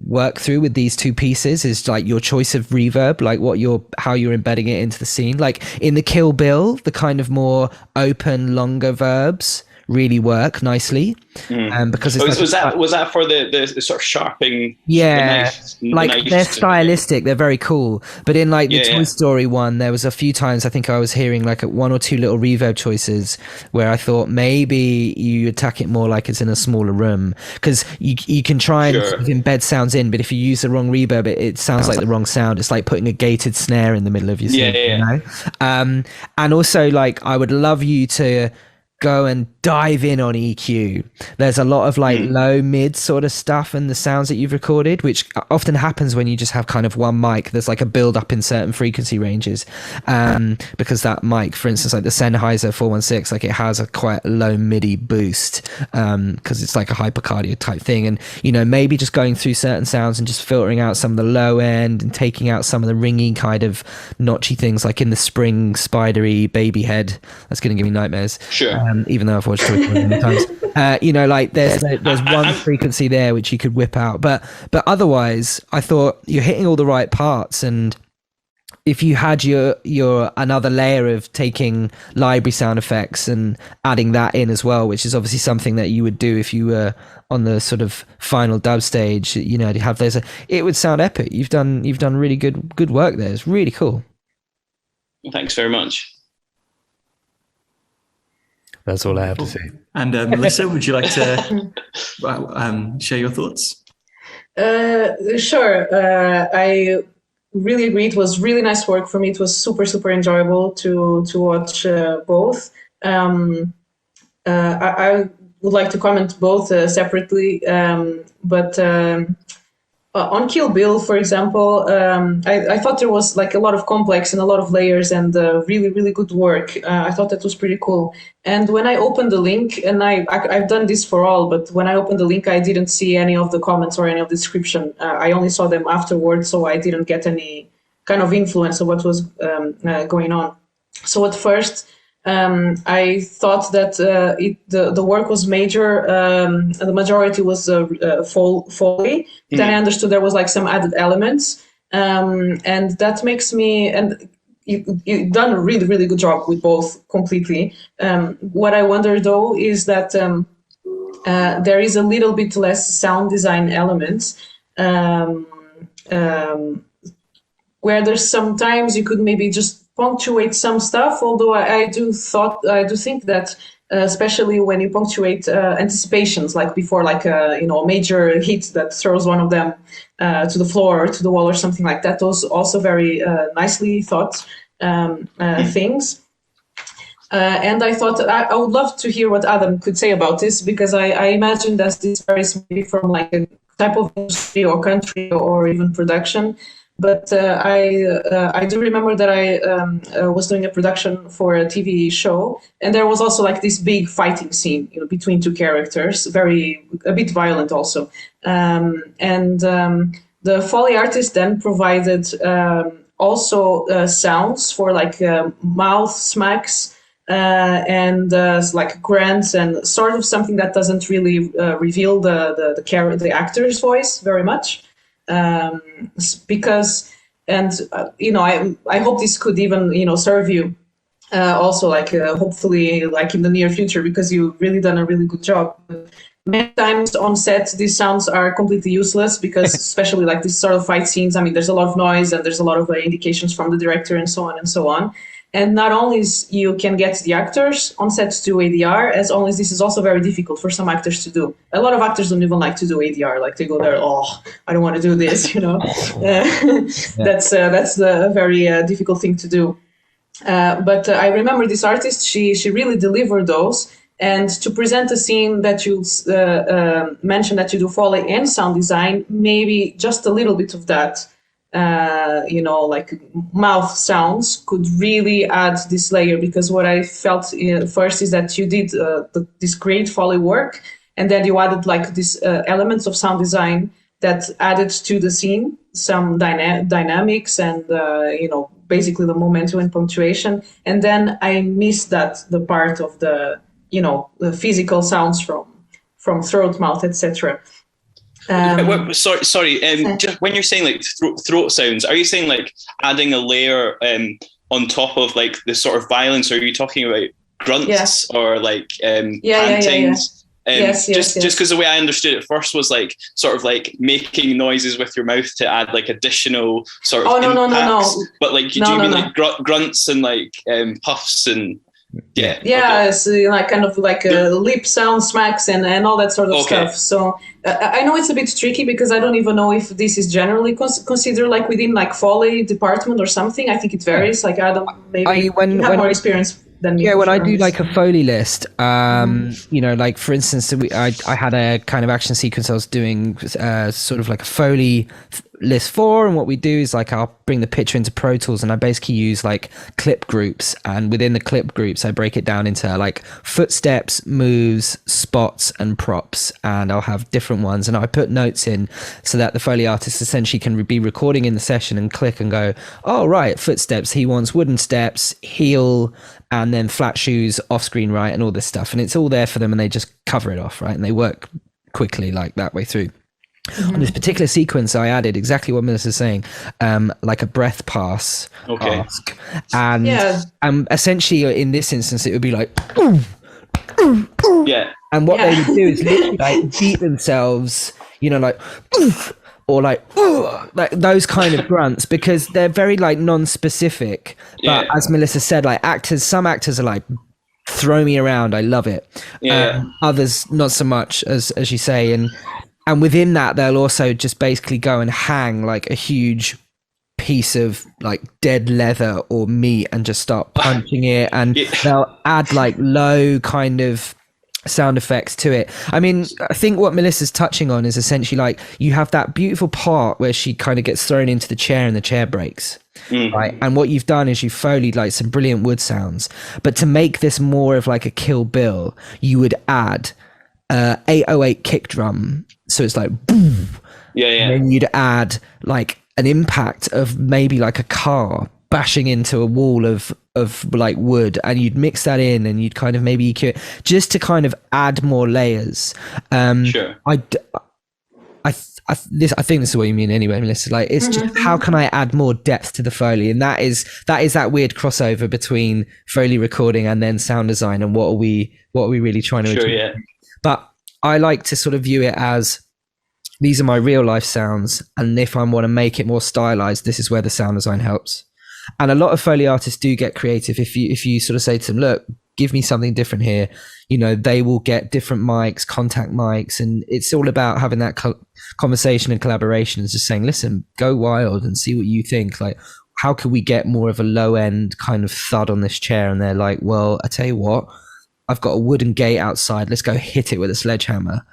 work through with these two pieces is your choice of reverb, how you're embedding it into the scene. In the Kill Bill, the kind of more open, longer verbs really work nicely, because it's was that for the sort of sharpening? Yeah, they're stylistic, they're very cool. But in the Toy Story one, there was a few times I think I was hearing one or two little reverb choices where I thought maybe you attack it more it's in a smaller room, because you can try and sort of embed sounds in, but if you use the wrong reverb, it sounds like the wrong sound. It's like putting a gated snare in the middle of your scene, you know? And also I would love you to go and dive in on EQ. There's a lot of low mid sort of stuff and the sounds that you've recorded, which often happens when you just have kind of one mic. There's a build up in certain frequency ranges, because that mic, for instance, the Sennheiser 416, it has a quite low MIDI boost, because it's a hypercardia type thing. And maybe just going through certain sounds and just filtering out some of the low end and taking out some of the ringy kind of notchy things, in the spring spidery baby head. That's going to give me nightmares. Sure. Even though I've watched it many times, there's one frequency there which you could whip out, but otherwise, I thought you're hitting all the right parts. And if you had your another layer of taking library sound effects and adding that in as well, which is obviously something that you would do if you were on the sort of final dub stage, to have those, it would sound epic. You've done really good work there. It's really cool. Thanks very much. That's all I have to say. And Melissa, would you like to share your thoughts? Sure. I really agree. It was really nice work for me. It was super enjoyable to watch both. I would like to comment both separately, but on Kill Bill, for example, I thought there was a lot of complex and a lot of layers and really good work. I thought that was pretty cool. And when I opened the link, and I've done this for all, but when I opened the link, I didn't see any of the comments or any of the description. I only saw them afterwards, so I didn't get any kind of influence of what was going on. So at first, I thought that the work was major. The majority was Foley. Then I understood there was like some added elements, and that makes me and. You've done a really, really good job with both completely. What I wonder, though, is that there is a little bit less sound design elements, where there's sometimes you could maybe just punctuate some stuff. Although I do think that especially when you punctuate anticipations, like before, like a major hit that throws one of them to the floor or to the wall or something like that. Those also very nicely thought things. And I thought that I would love to hear what Adam could say about this, because I imagine that this varies maybe from like a type of industry or country or even production. But I do remember that I was doing a production for a TV show, and there was also like this big fighting scene, between two characters, a bit violent also. The Foley artist then provided also sounds for like mouth smacks and like grunts, and sort of something that doesn't really reveal the actor's voice very much. Because, and I hope this could even serve you also, like hopefully like in the near future, because you've really done a really good job. Many times on set these sounds are completely useless, because especially like these sort of fight scenes, I mean, there's a lot of noise and there's a lot of indications from the director and so on and so on. And not only you can get the actors on set to do ADR, as only this is also very difficult for some actors to do. A lot of actors don't even like to do ADR. Like they go there, I don't want to do this, That's a very difficult thing to do. But I remember this artist, she really delivered those. And to present a scene that you mentioned that you do Foley and sound design, maybe just a little bit of that, like mouth sounds could really add this layer, because what I felt first is that you did this great Foley work, and then you added like these elements of sound design that added to the scene some dynamics and basically the momentum and punctuation. And then I missed the part of the physical sounds from throat, mouth, etc. Sorry. Just when you're saying like throat sounds, are you saying like adding a layer on top of like the sort of violence? Or are you talking about grunts or like pantings? Yes. Just because the way I understood it first was like sort of like making noises with your mouth to add like additional sort of impacts. No. But like, do you mean like grunts and like puffs and? It's like kind of like lip sound smacks and all that sort of stuff. So I know it's a bit tricky, because I don't even know if this is generally considered like within like Foley department or something. I think it varies. Like Adam, maybe you have more experience than me. Yeah, when I do like a Foley list, like for instance, I had a kind of action sequence I was doing sort of like a Foley list for, and what we do is like I'll bring the picture into Pro Tools, and I basically use like clip groups, and within the clip groups I break it down into like footsteps, moves, spots and props, and I'll have different ones, and I put notes in so that the Foley artist essentially can be recording in the session and click and go, oh right, footsteps, he wants wooden steps, heel, and then flat shoes, off screen right, and all this stuff, and it's all there for them, and they just cover it off, right, and they work quickly like that way through. Mm-hmm. On this particular sequence, I added exactly what Melissa's saying, like a breath pass ask. And essentially in this instance, it would be like, yeah. And what they would do is literally like beat themselves, like, or like those kind of grunts, because they're very like non-specific. But as Melissa said, like some actors are like, throw me around, I love it. Others not so much, as you say, and within that, they'll also just basically go and hang like a huge piece of like dead leather or meat and just start punching it. And they'll add like low kind of sound effects to it. I mean, I think what Melissa's touching on is essentially like you have that beautiful part where she kind of gets thrown into the chair and the chair breaks. Right. And what you've done is you've Foleyed like some brilliant wood sounds. But to make this more of like a Kill Bill, you would add 808 kick drum, so it's like boom, and then you'd add like an impact of maybe like a car bashing into a wall of like wood, and you'd mix that in, and you'd kind of maybe EQ it just to kind of add more layers. Sure. I think this is what you mean anyway, Melissa. Like, it's just how can I add more depth to the Foley, and that is that weird crossover between Foley recording and then sound design, and what are we really trying to achieve? Yeah. But I like to sort of view it as these are my real life sounds, and if I want to make it more stylized, this is where the sound design helps. And a lot of Foley artists do get creative. If you sort of say to them, look, give me something different here, they will get different mics, contact mics, and it's all about having that conversation and collaboration, and just saying, listen, go wild and see what you think. Like, how could we get more of a low end kind of thud on this chair? And they're like, well, I tell you what, I've got a wooden gate outside. Let's go hit it with a sledgehammer.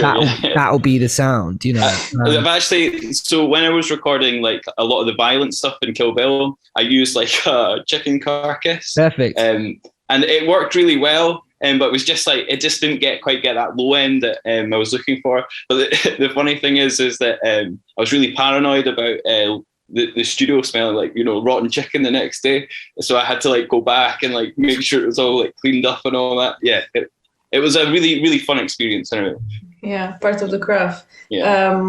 That'll be the sound, I've actually, so when I was recording like a lot of the violent stuff in Kill Bill, I used like a chicken carcass. Perfect. And it worked really well. But it was just like, it just didn't quite get that low end that I was looking for. But the funny thing is that I was really paranoid about the studio smelling like, rotten chicken the next day. So I had to like go back and like make sure it was all like cleaned up and all that. Yeah, it was a really, really fun experience anyway. Yeah, part of the craft. Yeah.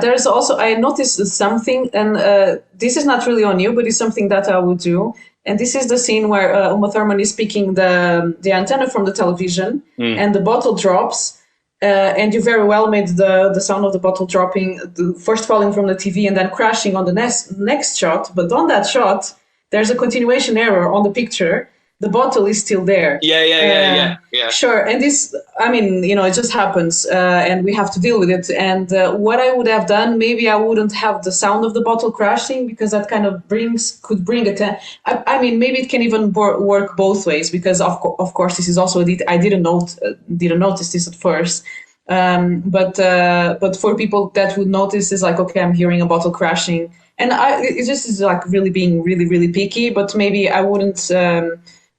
There's also, I noticed something, and this is not really on you, but it's something that I would do. And this is the scene where Uma Thurman is picking the antenna from the television, and the bottle drops. And you very well made the sound of the bottle dropping, first falling from the TV and then crashing on the next shot. But on that shot, there's a continuation error on the picture. The bottle is still there. Yeah. Sure. And this, it just happens, and we have to deal with it. And what I would have done, maybe I wouldn't have the sound of the bottle crashing, because that kind of could bring it. Maybe it can even work both ways, because of course this is also I didn't notice this at first. But for people that would notice, is like, okay, I'm hearing a bottle crashing, and it just is like really being really, really picky. But maybe I wouldn't.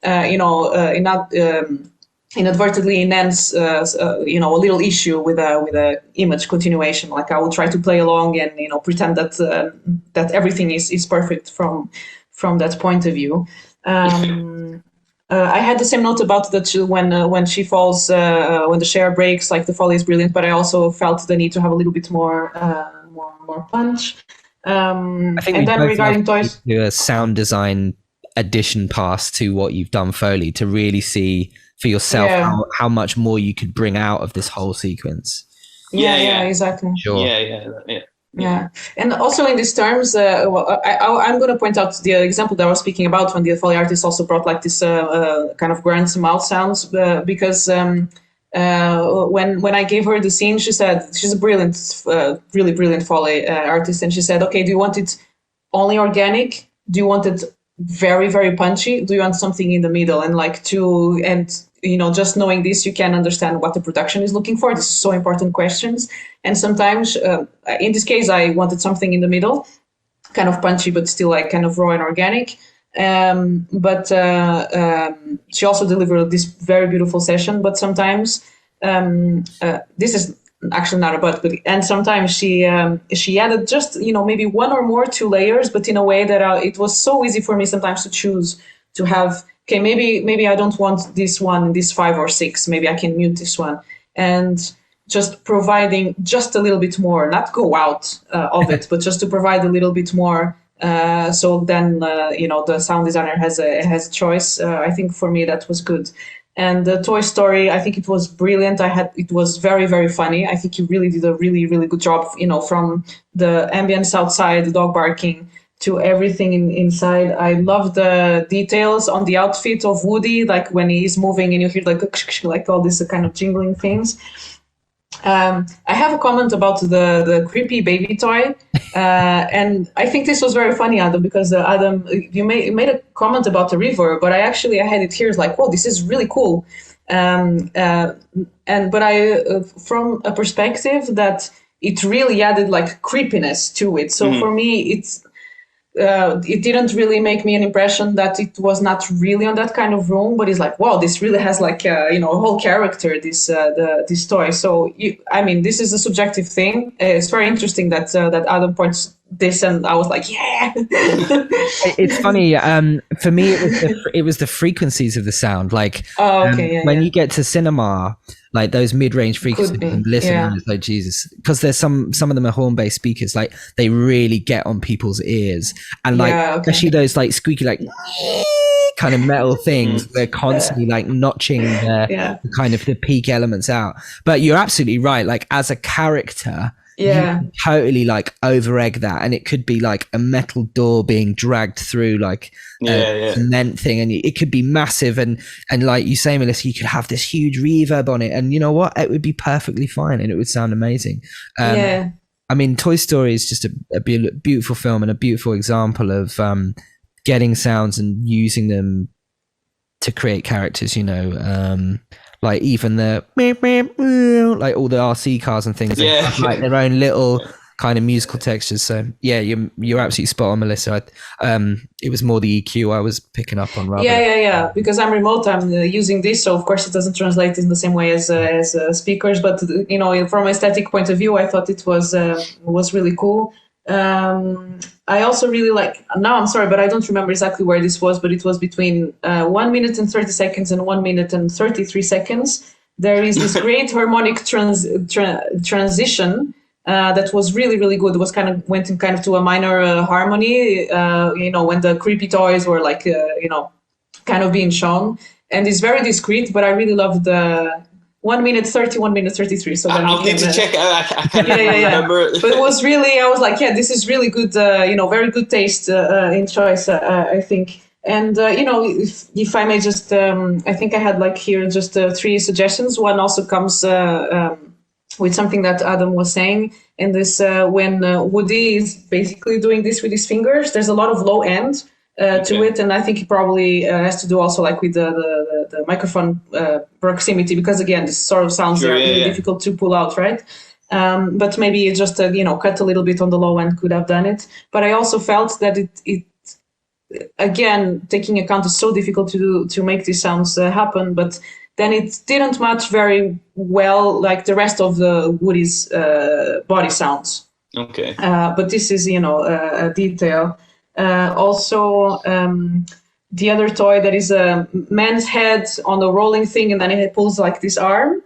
Inadvertently enhance, a little issue with a image continuation. Like, I will try to play along and pretend that everything is perfect from that point of view. I had the same note about that when she falls, when the chair breaks. Like, the Foley is brilliant, but I also felt the need to have a little bit more punch. I think, and then regarding toys, do a sound design addition pass to what you've done Foley to really see for yourself how much more you could bring out of this whole sequence. Yeah, exactly. Sure. Yeah. And also in these terms, I'm going to point out the example that I was speaking about when the Foley artist also brought like this kind of grunts mouth sounds, because when I gave her the scene, she said, she's a brilliant, really brilliant Foley artist, and she said, okay, do you want it only organic? Do you want it very, very punchy? Do you want something in the middle? And just knowing this, you can understand what the production is looking for. This is so important questions. And sometimes, in this case, I wanted something in the middle, kind of punchy, but still like kind of raw and organic. But she also delivered this very beautiful session. But sometimes, this is actually not a but and sometimes she added just maybe one or two layers, but in a way that it was so easy for me sometimes to choose to have, okay, maybe I don't want this one, this 5 or 6, maybe I can mute this one, and just providing just a little bit more, not go out of it, but just to provide a little bit more, so then the sound designer has a choice. I think for me that was good. And the Toy Story, I think it was brilliant. It was very, very funny. I think you really did a really, really good job, from the ambience outside, the dog barking, to everything inside. I love the details on the outfit of Woody, like when he's moving and you hear like all these kind of jingling things. I have a comment about the creepy baby toy, and I think this was very funny, Adam, because Adam, you made a comment about the reverb, but I had it here. It's like, whoa, this is really cool, but I from a perspective that it really added like creepiness to it. So for me, it didn't really make me an impression that it was not really on that kind of room, but it's like, wow, this really has like a whole character, this toy. So this is a subjective thing. It's very interesting that Adam points this, and I was like, yeah. It's funny. For me, it was the frequencies of the sound. Like, when you get to cinema, like those mid-range frequencies, and listening, it's like Jesus, because there's some of them are horn-based speakers. Like they really get on people's ears, and like especially those like squeaky, like kind of metal things. They're constantly like notching the kind of the peak elements out. But you're absolutely right. Like as a character. You can totally like over egg that, and it could be like a metal door being dragged through like a cement thing, and it could be massive, and like you say, Melissa, you could have this huge reverb on it, and you know what, it would be perfectly fine and it would sound amazing. I mean, Toy Story is just a beautiful film and a beautiful example of getting sounds and using them to create characters, you know. Like even the like all the RC cars and things, they have like their own little kind of musical textures. So yeah, you're absolutely spot on, Melissa. It was more the EQ I was picking up on. Rather. Because I'm remote, I'm using this, so of course it doesn't translate in the same way as speakers. But you know, from an aesthetic point of view, I thought it was really cool. I also really like, now I'm sorry, but I don't remember exactly where this was, but it was between 1 minute and 30 seconds and 1 minute and 33 seconds. There is this great harmonic transition that was really, really good. It was went in to a minor harmony, you know, when the creepy toys were like, you know, kind of being shown. And it's very discreet, but I really loved the 1 minute 30, 1 minute 33. So I'll need to check it out. I can't remember. But it was really, I was like, yeah, this is really good, you know, very good taste in choice, I think. And, you know, if I may just, I think I had like here just 3 suggestions. One also comes with something that Adam was saying. And this, when Woody is basically doing this with his fingers, there's a lot of low end to it, and I think it probably has to do also like with the microphone proximity, because again, this sort of sounds really difficult to pull out, right? But maybe it just you know, cut a little bit on the low end could have done it. But I also felt that it again, taking account, it's so difficult to make these sounds happen, but then it didn't match very well like the rest of the Woody's body sounds. Okay. But this is, you know, a detail. Also, the other toy that is a man's head on a rolling thing, and then it pulls like this arm.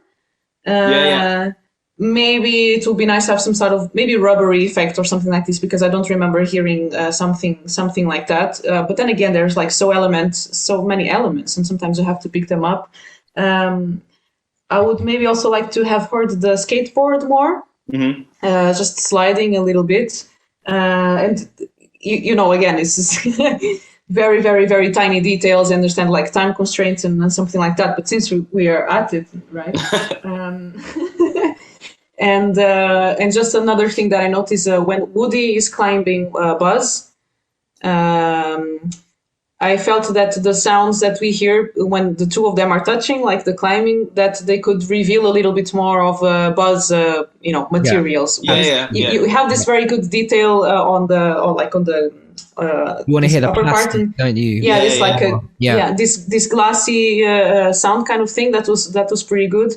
Maybe it would be nice to have some sort of maybe rubbery effect or something like this, because I don't remember hearing something like that. But then again, there's like so many elements, and sometimes you have to pick them up. I would maybe also like to have heard the skateboard more, just sliding a little bit, and. You know, again, it's just very, very, very tiny details. I understand like time constraints and something like that. But since we are at it, right? And just another thing that I noticed when Woody is climbing Buzz, I felt that the sounds that we hear when the two of them are touching, like the climbing, that they could reveal a little bit more of Buzz, you know, materials. You have this very good detail on the you want to hear the plastic, don't you? This glassy sound kind of thing that was pretty good.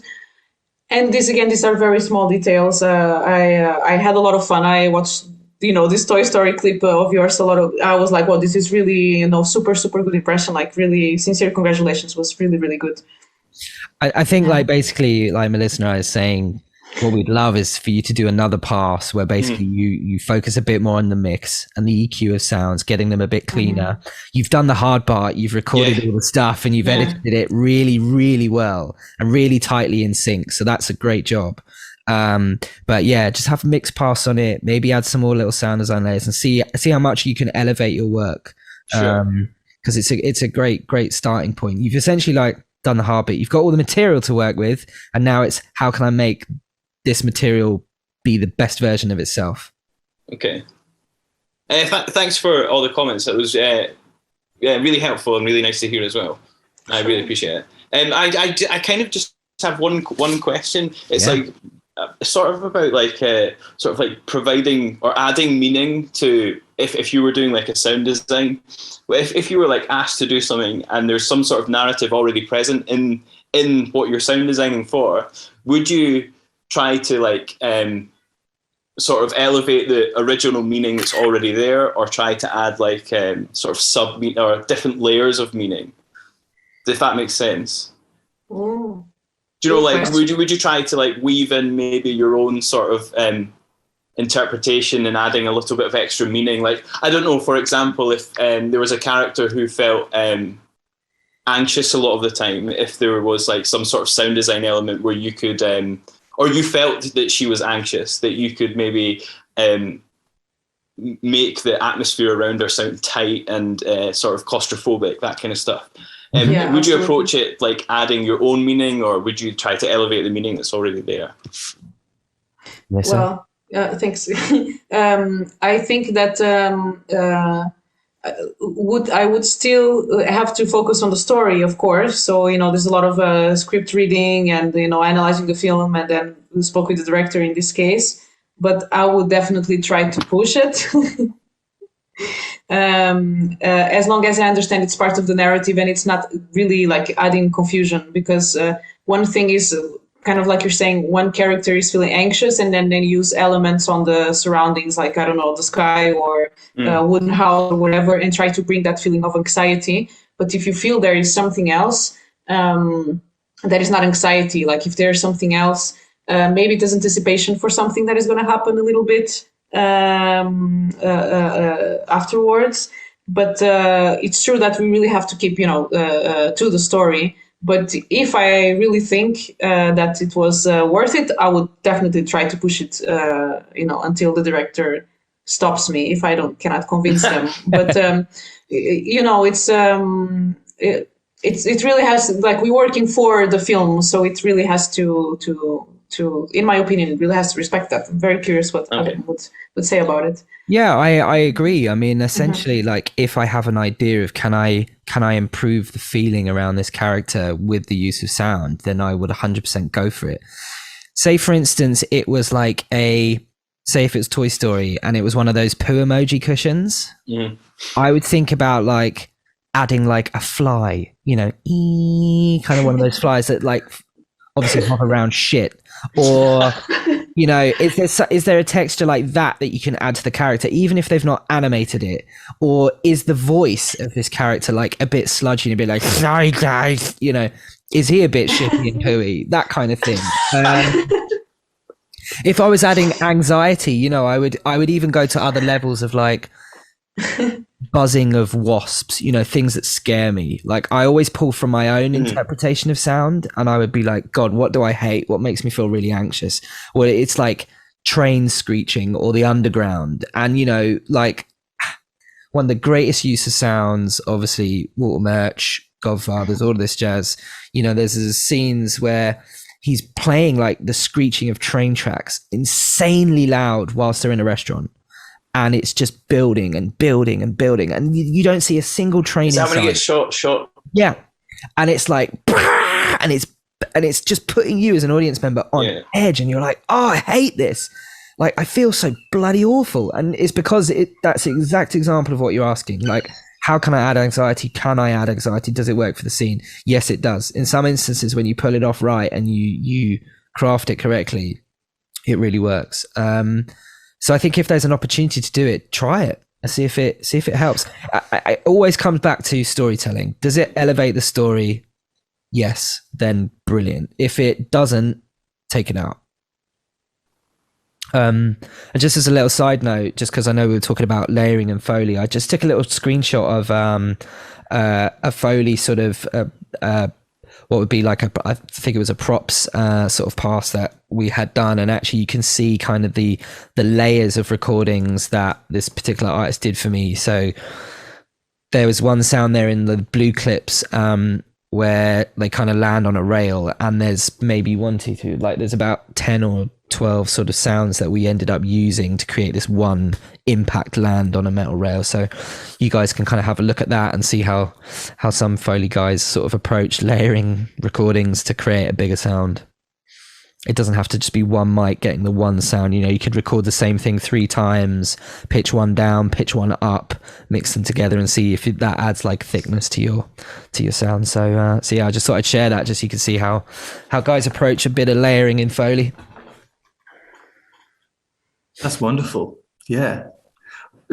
And these are very small details. I had a lot of fun. I watched, you know, this Toy Story clip of yours I was like, well, this is really, you know, super, super good impression. Like really sincere congratulations, was really, really good. I think like basically like Melissa and I is saying, what we'd love is for you to do another pass where basically you focus a bit more on the mix and the EQ of sounds, getting them a bit cleaner. You've done the hard part, you've recorded all the stuff, and you've edited it really, really well and really tightly in sync. So that's a great job. But yeah, just have a mix pass on it, maybe add some more little sound design layers and see how much you can elevate your work. Because it's a great starting point. You've essentially like done the hard bit. You've got all the material to work with, and now it's how can I make this material be the best version of itself. Okay. Thanks for all the comments. That was really helpful and really nice to hear as well. I really appreciate it. I kind of just have one question. It's like sort of about like sort of like providing or adding meaning to if you were doing like a sound design. If you were like asked to do something and there's some sort of narrative already present in what you're sound designing for, would you try to like sort of elevate the original meaning that's already there, or try to add like sort of sub or different layers of meaning? If that makes sense. Ooh. Do you know, like, would you try to like weave in maybe your own sort of interpretation and adding a little bit of extra meaning? Like, I don't know, for example, if there was a character who felt anxious a lot of the time, if there was like some sort of sound design element where you could, or you felt that she was anxious, that you could maybe make the atmosphere around her sound tight and sort of claustrophobic, that kind of stuff. Would you absolutely. approach it like adding your own meaning, or would you try to elevate the meaning that's already there? Yes, Well, thanks. I think that I would still have to focus on the story, of course. So, there's a lot of script reading and, analyzing the film, and then we spoke with the director in this case. But I would definitely try to push it. As long as I understand it's part of the narrative and it's not really like adding confusion, because one thing is kind of like you're saying, one character is feeling anxious and then they use elements on the surroundings, like, I don't know, the sky or wooden house or whatever, and try to bring that feeling of anxiety. But if you feel there is something else, that is not anxiety, like if there's something else, maybe it's anticipation for something that is going to happen a little bit afterwards. But it's true that we really have to keep, to the story. But if I really think that it was worth it, I would definitely try to push it, until the director stops me if I cannot convince them. But it really has, like, we're working for the film, so it really has to, in my opinion, it really has to respect that. I'm very curious what Adam would say about it. Yeah, I agree. I mean, essentially, like, if I have an idea of can I improve the feeling around this character with the use of sound, then I would 100% go for it. Say, for instance, it was like say if it's Toy Story and it was one of those poo emoji cushions, I would think about like adding like a fly, kind of one of those flies that like obviously hop around shit, or is there a texture like that you can add to the character even if they've not animated it? Or is the voice of this character like a bit sludgy and a bit like, sorry guys, is he a bit shitty and pooey, that kind of thing? If I was adding anxiety, I would even go to other levels of like buzzing of wasps, things that scare me. Like, I always pull from my own interpretation of sound, and I would be like, God, what do I hate? What makes me feel really anxious? Well, it's like trains screeching or the underground. And, like, one of the greatest use of sounds, obviously, Water Merch, Godfathers, all of this jazz, there's scenes where he's playing like the screeching of train tracks insanely loud whilst they're in a restaurant. And it's just building and building and building, and you don't see a single train. Is that when he gets shot? Yeah, and it's like, and it's just putting you as an audience member on edge, and you're like, oh, I hate this. Like, I feel so bloody awful, and it's because that's the exact example of what you're asking. Like, how can I add anxiety? Can I add anxiety? Does it work for the scene? Yes, it does. In some instances, when you pull it off right and you craft it correctly, it really works. So I think if there's an opportunity to do it, try it and see if it helps. I always comes back to storytelling. Does it elevate the story? Yes, then brilliant. If it doesn't, take it out. And just as a little side note, just because I know we were talking about layering and Foley, I just took a little screenshot of a Foley sort of what would be like I think it was a props sort of pass that we had done, and actually you can see kind of the layers of recordings that this particular artist did for me. So there was one sound there in the blue clips where they kind of land on a rail, and there's maybe there's about 10 or 12 sort of sounds that we ended up using to create this one impact land on a metal rail. So you guys can kind of have a look at that and see how some Foley guys sort of approach layering recordings to create a bigger sound. It doesn't have to just be one mic getting the one sound. You could record the same thing 3 times, pitch one down, pitch one up, mix them together and see if that adds like thickness to your sound. So yeah, I just thought I'd share that just so you can see how guys approach a bit of layering in Foley. That's wonderful. Yeah.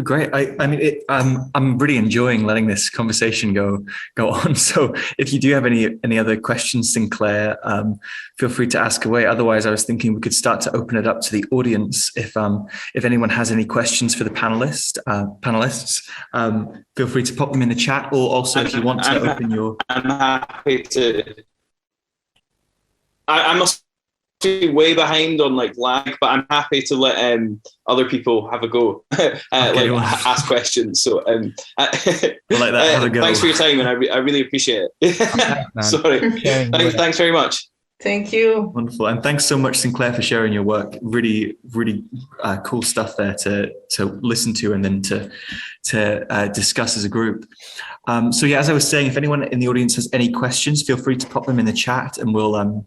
Great. I mean, I'm really enjoying letting this conversation go on. So, if you do have any other questions, Sinclair, feel free to ask away. Otherwise, I was thinking we could start to open it up to the audience. If anyone has any questions for the panelists, feel free to pop them in the chat, or also if you want to open your. I'm happy to. I must be way behind on like lag, but I'm happy to let other people have a go, ask questions. So we'll like that. Have a go. Thanks for your time, and I really appreciate it. Sorry, thanks very much. Thank you. Wonderful, and thanks so much, Sinclair, for sharing your work. Really, really cool stuff there to listen to and then to discuss as a group. So yeah, as I was saying, if anyone in the audience has any questions, feel free to pop them in the chat, and we'll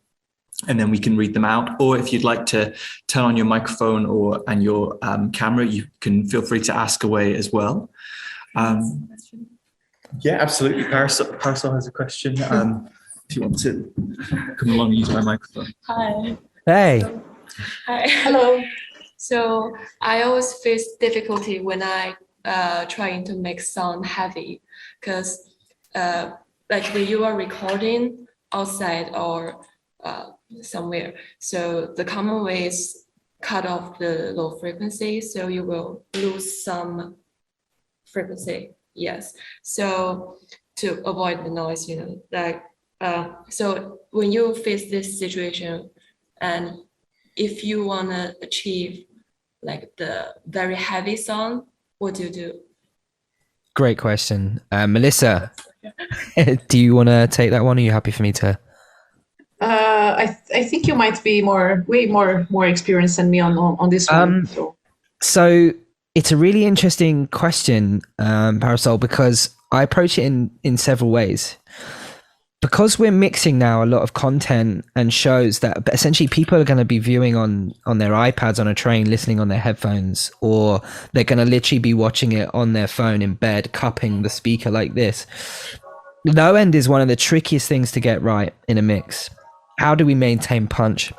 and then we can read them out. Or if you'd like to turn on your microphone and your camera, you can feel free to ask away as well. Yeah, absolutely. Parasol has a question. If you want to come along and use my microphone. Hi. Hey. Hi. Hello. So I always face difficulty when I trying to make sound heavy, because like when you are recording outside or somewhere, so the common way is cut off the low frequency, so you will lose some frequency. Yes. So to avoid the noise, so when you face this situation, and if you want to achieve like the very heavy sound, what do you do? Great question. Melissa, do you want to take that one? Are you happy for me to? I think you might be way more experienced than me on this one. So it's a really interesting question, Parasol, because I approach it in several ways. Because we're mixing now a lot of content and shows that essentially people are going to be viewing on their iPads on a train, listening on their headphones, or they're going to literally be watching it on their phone in bed, cupping the speaker like this. Low end is one of the trickiest things to get right in a mix. How do we maintain punch?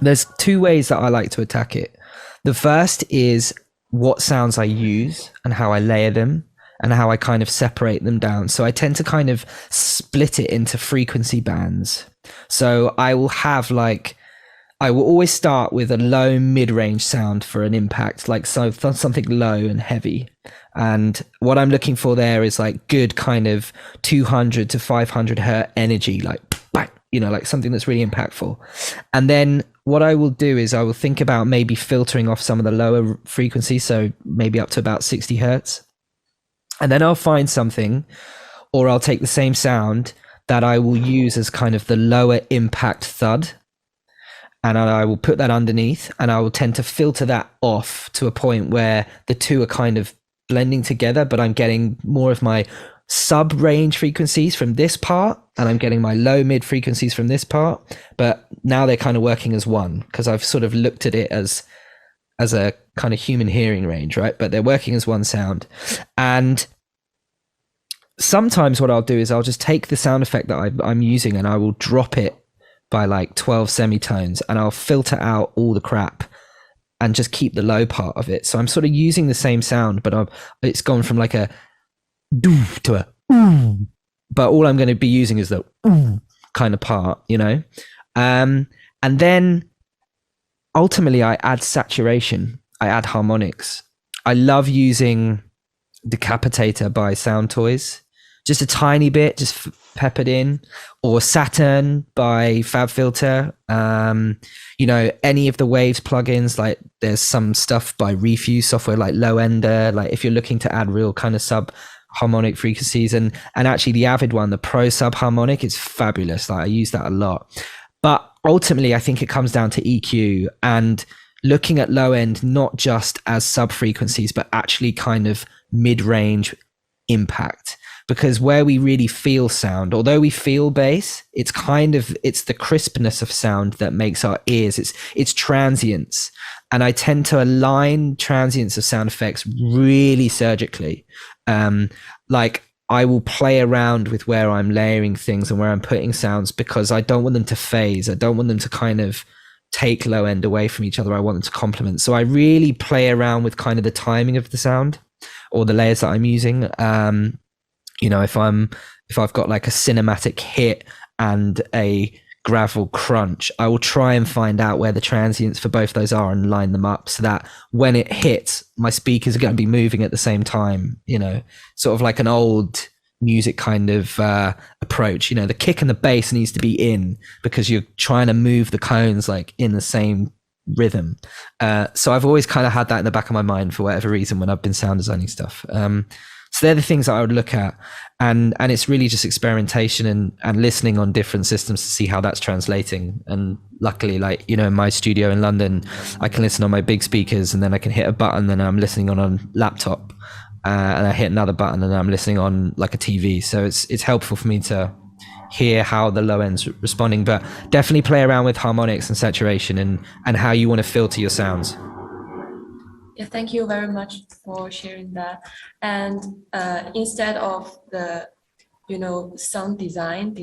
There's two ways that I like to attack it. The first is what sounds I use and how I layer them, and how I kind of separate them down. So I tend to kind of split it into frequency bands. So I will always start with a low mid-range sound for an impact, like something low and heavy. And what I'm looking for there is like good kind of 200 to 500 hertz energy, like bang, like something that's really impactful. And then what I will do is I will think about maybe filtering off some of the lower frequencies, so maybe up to about 60 hertz. And then I'll find something, or I'll take the same sound that I will use as kind of the lower impact thud, and I will put that underneath, and I will tend to filter that off to a point where the two are kind of blending together, but I'm getting more of my sub range frequencies from this part, and I'm getting my low mid frequencies from this part. But now they're kind of working as one, because I've sort of looked at it as a kind of human hearing range, right? But they're working as one sound. And sometimes what I'll do is I'll just take the sound effect that I'm using, and I will drop it by like 12 semitones, and I'll filter out all the crap and just keep the low part of it. So I'm sort of using the same sound, but it's gone from like a doo to a ooh, but all I'm going to be using is the ooh kind of part, and then ultimately I add saturation, I add harmonics. I love using Decapitator by Sound Toys, just a tiny bit, just peppered in, or Saturn by FabFilter. Any of the Waves plugins, like there's some stuff by Refuse software, like Low Ender, like if you're looking to add real kind of sub harmonic frequencies, and actually the Avid one, the Pro Sub Harmonic, is fabulous. Like I use that a lot. But ultimately, I think it comes down to EQ and looking at low end, not just as sub frequencies, but actually kind of mid-range impact. Because where we really feel sound, although we feel bass, it's the crispness of sound that makes our ears, it's transients. And I tend to align transients of sound effects really surgically. Like I will play around with where I'm layering things and where I'm putting sounds, because I don't want them to phase. I don't want them to kind of take low end away from each other. I want them to complement. So I really play around with kind of the timing of the sound or the layers that I'm using. If I've got like a cinematic hit and a gravel crunch, I will try and find out where the transients for both those are and line them up so that when it hits, my speakers are going to be moving at the same time, sort of like an old music kind of approach. The kick and the bass needs to be in because you're trying to move the cones like in the same rhythm. So I've always kind of had that in the back of my mind for whatever reason when I've been sound designing stuff. So they're the things that I would look at, and it's really just experimentation and listening on different systems to see how that's translating. And luckily, in my studio in London, I can listen on my big speakers, and then I can hit a button and I'm listening on a laptop, and I hit another button and I'm listening on like a TV. So it's helpful for me to hear how the low end's responding, but definitely play around with harmonics and saturation and how you want to filter your sounds. Yeah, thank you very much for sharing that. And instead of the, sound design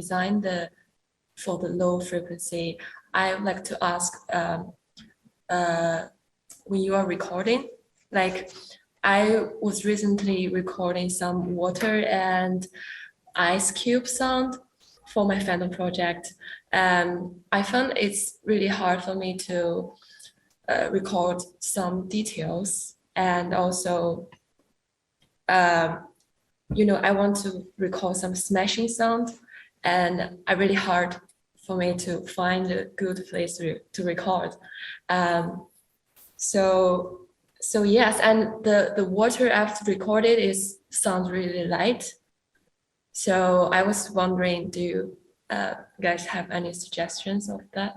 for the low frequency, I would like to ask, when you are recording, like I was recently recording some water and ice cube sound for my final project. I found it's really hard for me to record some details, and also I want to record some smashing sound, and it's really hard for me to find a good place to record. So yes, and the water I've recorded sounds really light. So I was wondering, do you guys have any suggestions of that?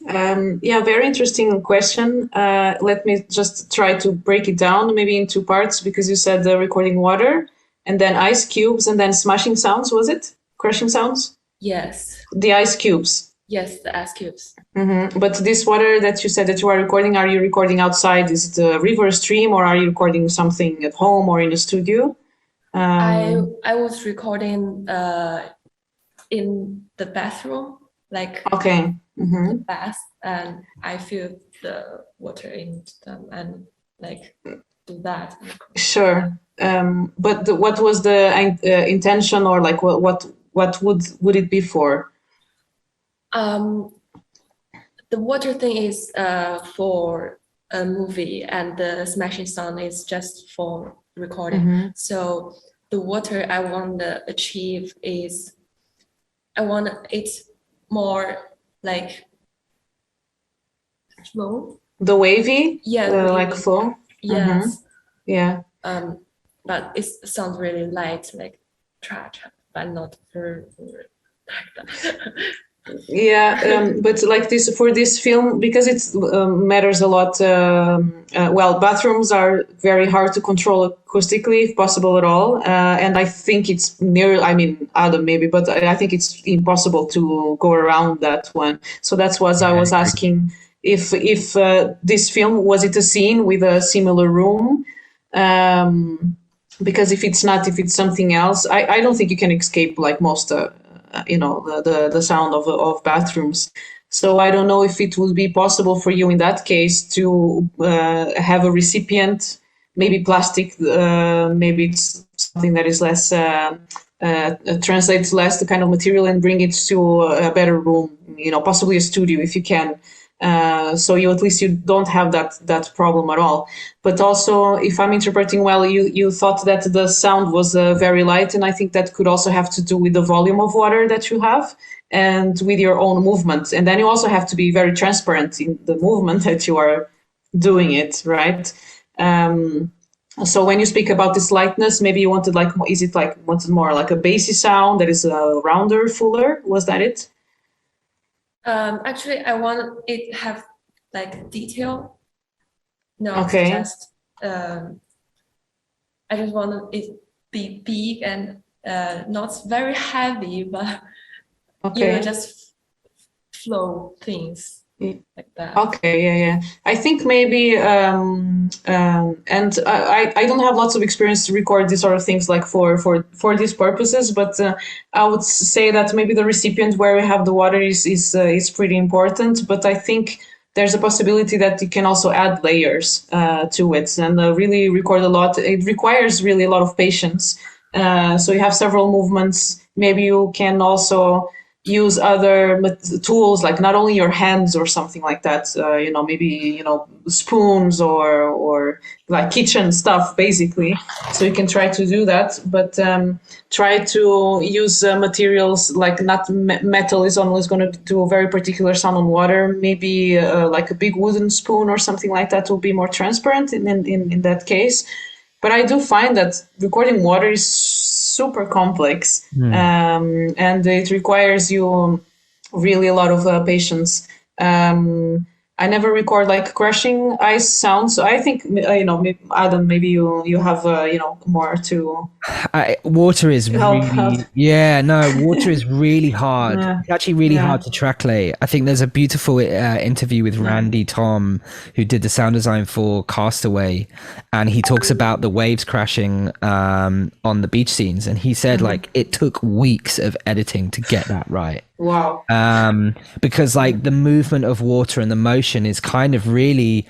Very interesting question. Let me just try to break it down maybe in two parts, because you said the recording water and then ice cubes and then smashing sounds, was it? Crushing sounds? Yes. The ice cubes. Yes, the ice cubes. Mm-hmm. But this water that you said that you are recording, are you recording outside? Is it a river stream, or are you recording something at home or in a studio? I was recording in the bathroom, like okay. Mm-hmm. the bath, and I feel the water in them and like do that. Sure. But what was the intention, or like what would it be for? The water thing is for a movie, and the smashing sound is just for recording. Mm-hmm. So the water I want to achieve is, I want it more like flow. The wavy? Yeah. Like flow? Yes. Mm-hmm. Yeah. But it sounds really light, like trash, but not for like that. Yeah, but like this for this film, because it matters a lot. Bathrooms are very hard to control acoustically, if possible at all. And I think it's Adam maybe, but I think it's impossible to go around that one. So that's what I was asking, if this film, was it a scene with a similar room? Because if it's not, if it's something else, I don't think you can escape like most the sound of bathrooms. So I don't know if it would be possible for you in that case to have a recipient, maybe plastic, maybe it's something that is less, translates less the kind of material, and bring it to a better room, possibly a studio if you can. So you, at least you don't have that problem at all. But also, if I'm interpreting well, you thought that the sound was very light, and I think that could also have to do with the volume of water that you have and with your own movement. And then you also have to be very transparent in the movement that you are doing it, right? So when you speak about this lightness, maybe you wanted wanted more like a bassy sound that is rounder, fuller? Was that it? Actually, I want it to have like detail. No, okay. Just I just want it be big and not very heavy, but okay. just flow things. like that. Okay, yeah. I think maybe, and I don't have lots of experience to record these sort of things like for these purposes, but I would say that maybe the recipient where we have the water is pretty important. But I think there's a possibility that you can also add layers to it and really record a lot. It requires really a lot of patience. So you have several movements. Maybe you can also use other tools, like not only your hands or something like that, maybe, spoons or like kitchen stuff, basically. So you can try to do that, but try to use materials like not metal is always going to do a very particular sound on water. Maybe like a big wooden spoon or something like that will be more transparent in that case. But I do find that recording water is super complex, and it requires you really a lot of patience. I never record like crushing ice sounds, so I think maybe, Adam, maybe you have more to. Water is help. Water is really hard. Yeah. It's actually really hard to translate. I think there's a beautiful interview with Randy Tom, who did the sound design for Castaway, and he talks about the waves crashing on the beach scenes, and he said like it took weeks of editing to get that right. Wow. Because like the movement of water and the motion is kind of really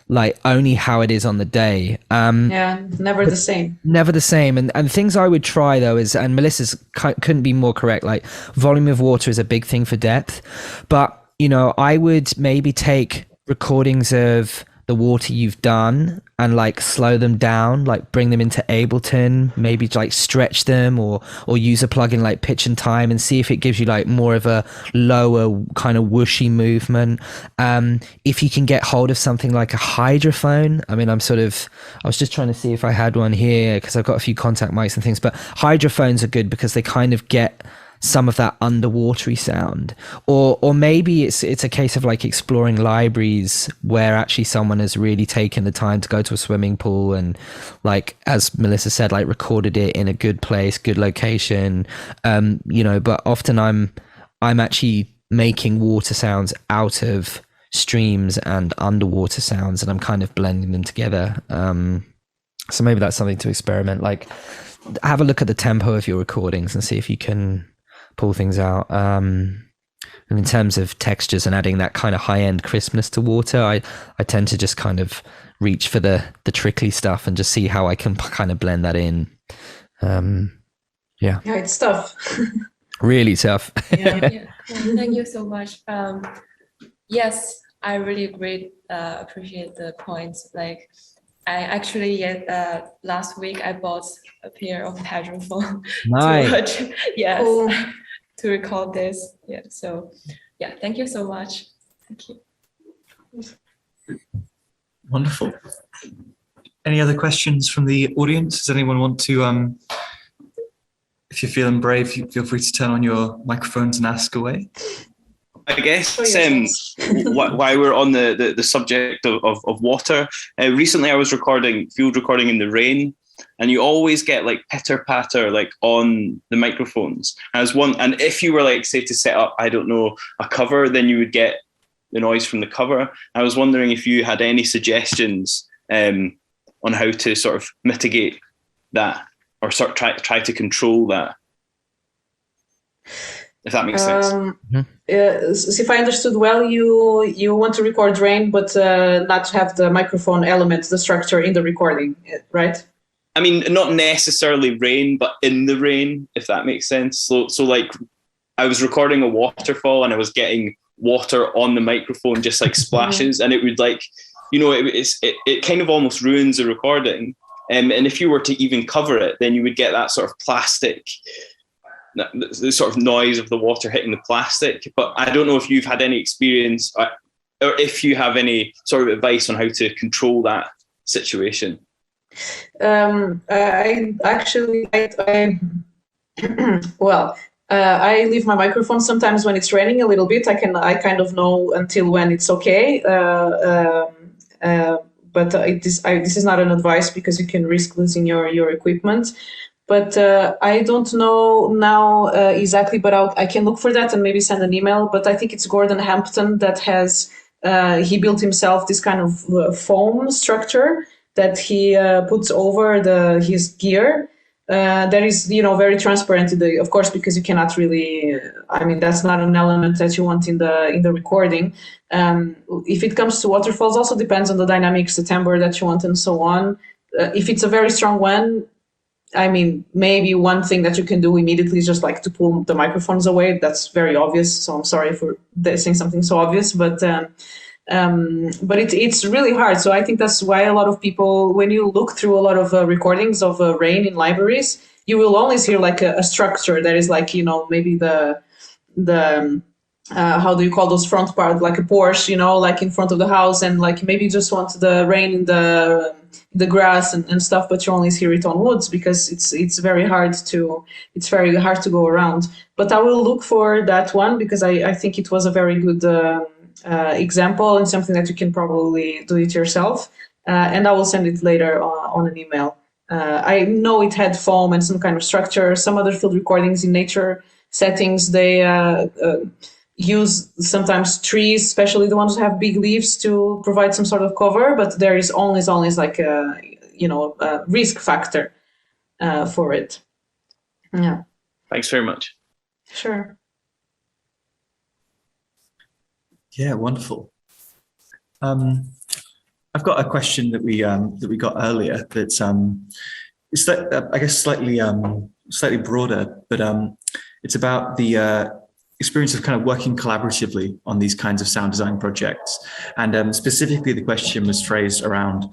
like only how it is on the day. Never the same. Never the same. And things I would try though is, and Melissa's couldn't be more correct, like volume of water is a big thing for depth. But, I would maybe take recordings of the water you've done and like slow them down, like bring them into Ableton, maybe like stretch them or use a plugin like Pitch and Time and see if it gives you like more of a lower kind of whooshy movement. If you can get hold of something like a hydrophone, I was just trying to see if I had one here because I've got a few contact mics and things, but hydrophones are good because they kind of get some of that underwatery sound, or maybe it's a case of like exploring libraries where actually someone has really taken the time to go to a swimming pool and, like as Melissa said, like recorded it in a good place, good location, but often I'm actually making water sounds out of streams and underwater sounds, and I'm kind of blending them together. So maybe that's something to experiment, like have a look at the tempo of your recordings and see if you can pull things out. And in terms of textures and adding that kind of high-end crispness to water, I tend to just kind of reach for the trickly stuff and just see how I can kind of blend that in. Yeah, it's tough. Really tough. Yeah. Well, thank you so much. Yes, I really appreciate the points. Like I actually last week I bought a pair of hydrophone. Nice. To record this. Yeah. So thank you so much. Thank you. Wonderful. Any other questions from the audience? Does anyone want to, if you're feeling brave, feel free to turn on your microphones and ask away. I guess while we're on the subject of water, recently I was field recording in the rain, and you always get like pitter patter like on the microphones. And if you were like, say, to set up, I don't know, a cover, then you would get the noise from the cover. I was wondering if you had any suggestions on how to sort of mitigate that, or sort of try to control that, if that makes sense. So if I understood well, you want to record rain, but not have the microphone element, the structure in the recording, right? I mean, not necessarily rain, but in the rain, if that makes sense. So like I was recording a waterfall and I was getting water on the microphone, just like splashes, and it would like, it kind of almost ruins the recording. And if you were to even cover it, then you would get that sort of plastic, the sort of noise of the water hitting the plastic. But I don't know if you've had any experience, or if you have any sort of advice on how to control that situation. I leave my microphone sometimes when it's raining a little bit. I kind of know until when it's okay. But this is not an advice because you can risk losing your equipment. But I don't know now exactly, but I can look for that and maybe send an email. But I think it's Gordon Hampton that has he built himself this kind of foam structure that he puts over his gear. That is, very transparent. Of course, because you cannot really. That's not an element that you want in the recording. If it comes to waterfalls, also depends on the dynamics, the timbre that you want, and so on. If it's a very strong one, maybe one thing that you can do immediately is just like to pull the microphones away. That's very obvious. So I'm sorry for saying something so obvious, but it's really hard. So I think that's why a lot of people, when you look through a lot of recordings of rain in libraries, you will always hear like a structure that is like, maybe the how do you call those front part, like a Porsche, like in front of the house, and like maybe you just want the rain in the grass and stuff, but you only hear it on woods because it's very hard to go around. But I will look for that one because I think it was a very good example and something that you can probably do it yourself. And I will send it later on an email. I know it had foam and some kind of structure. Some other field recordings in nature settings, they use sometimes trees, especially the ones that have big leaves, to provide some sort of cover, but there is always like a risk factor for it. Yeah. Thanks very much. Sure. Yeah, wonderful. I've got a question that we got earlier that's it's I guess slightly broader, but it's about the experience of kind of working collaboratively on these kinds of sound design projects. And specifically, the question was phrased around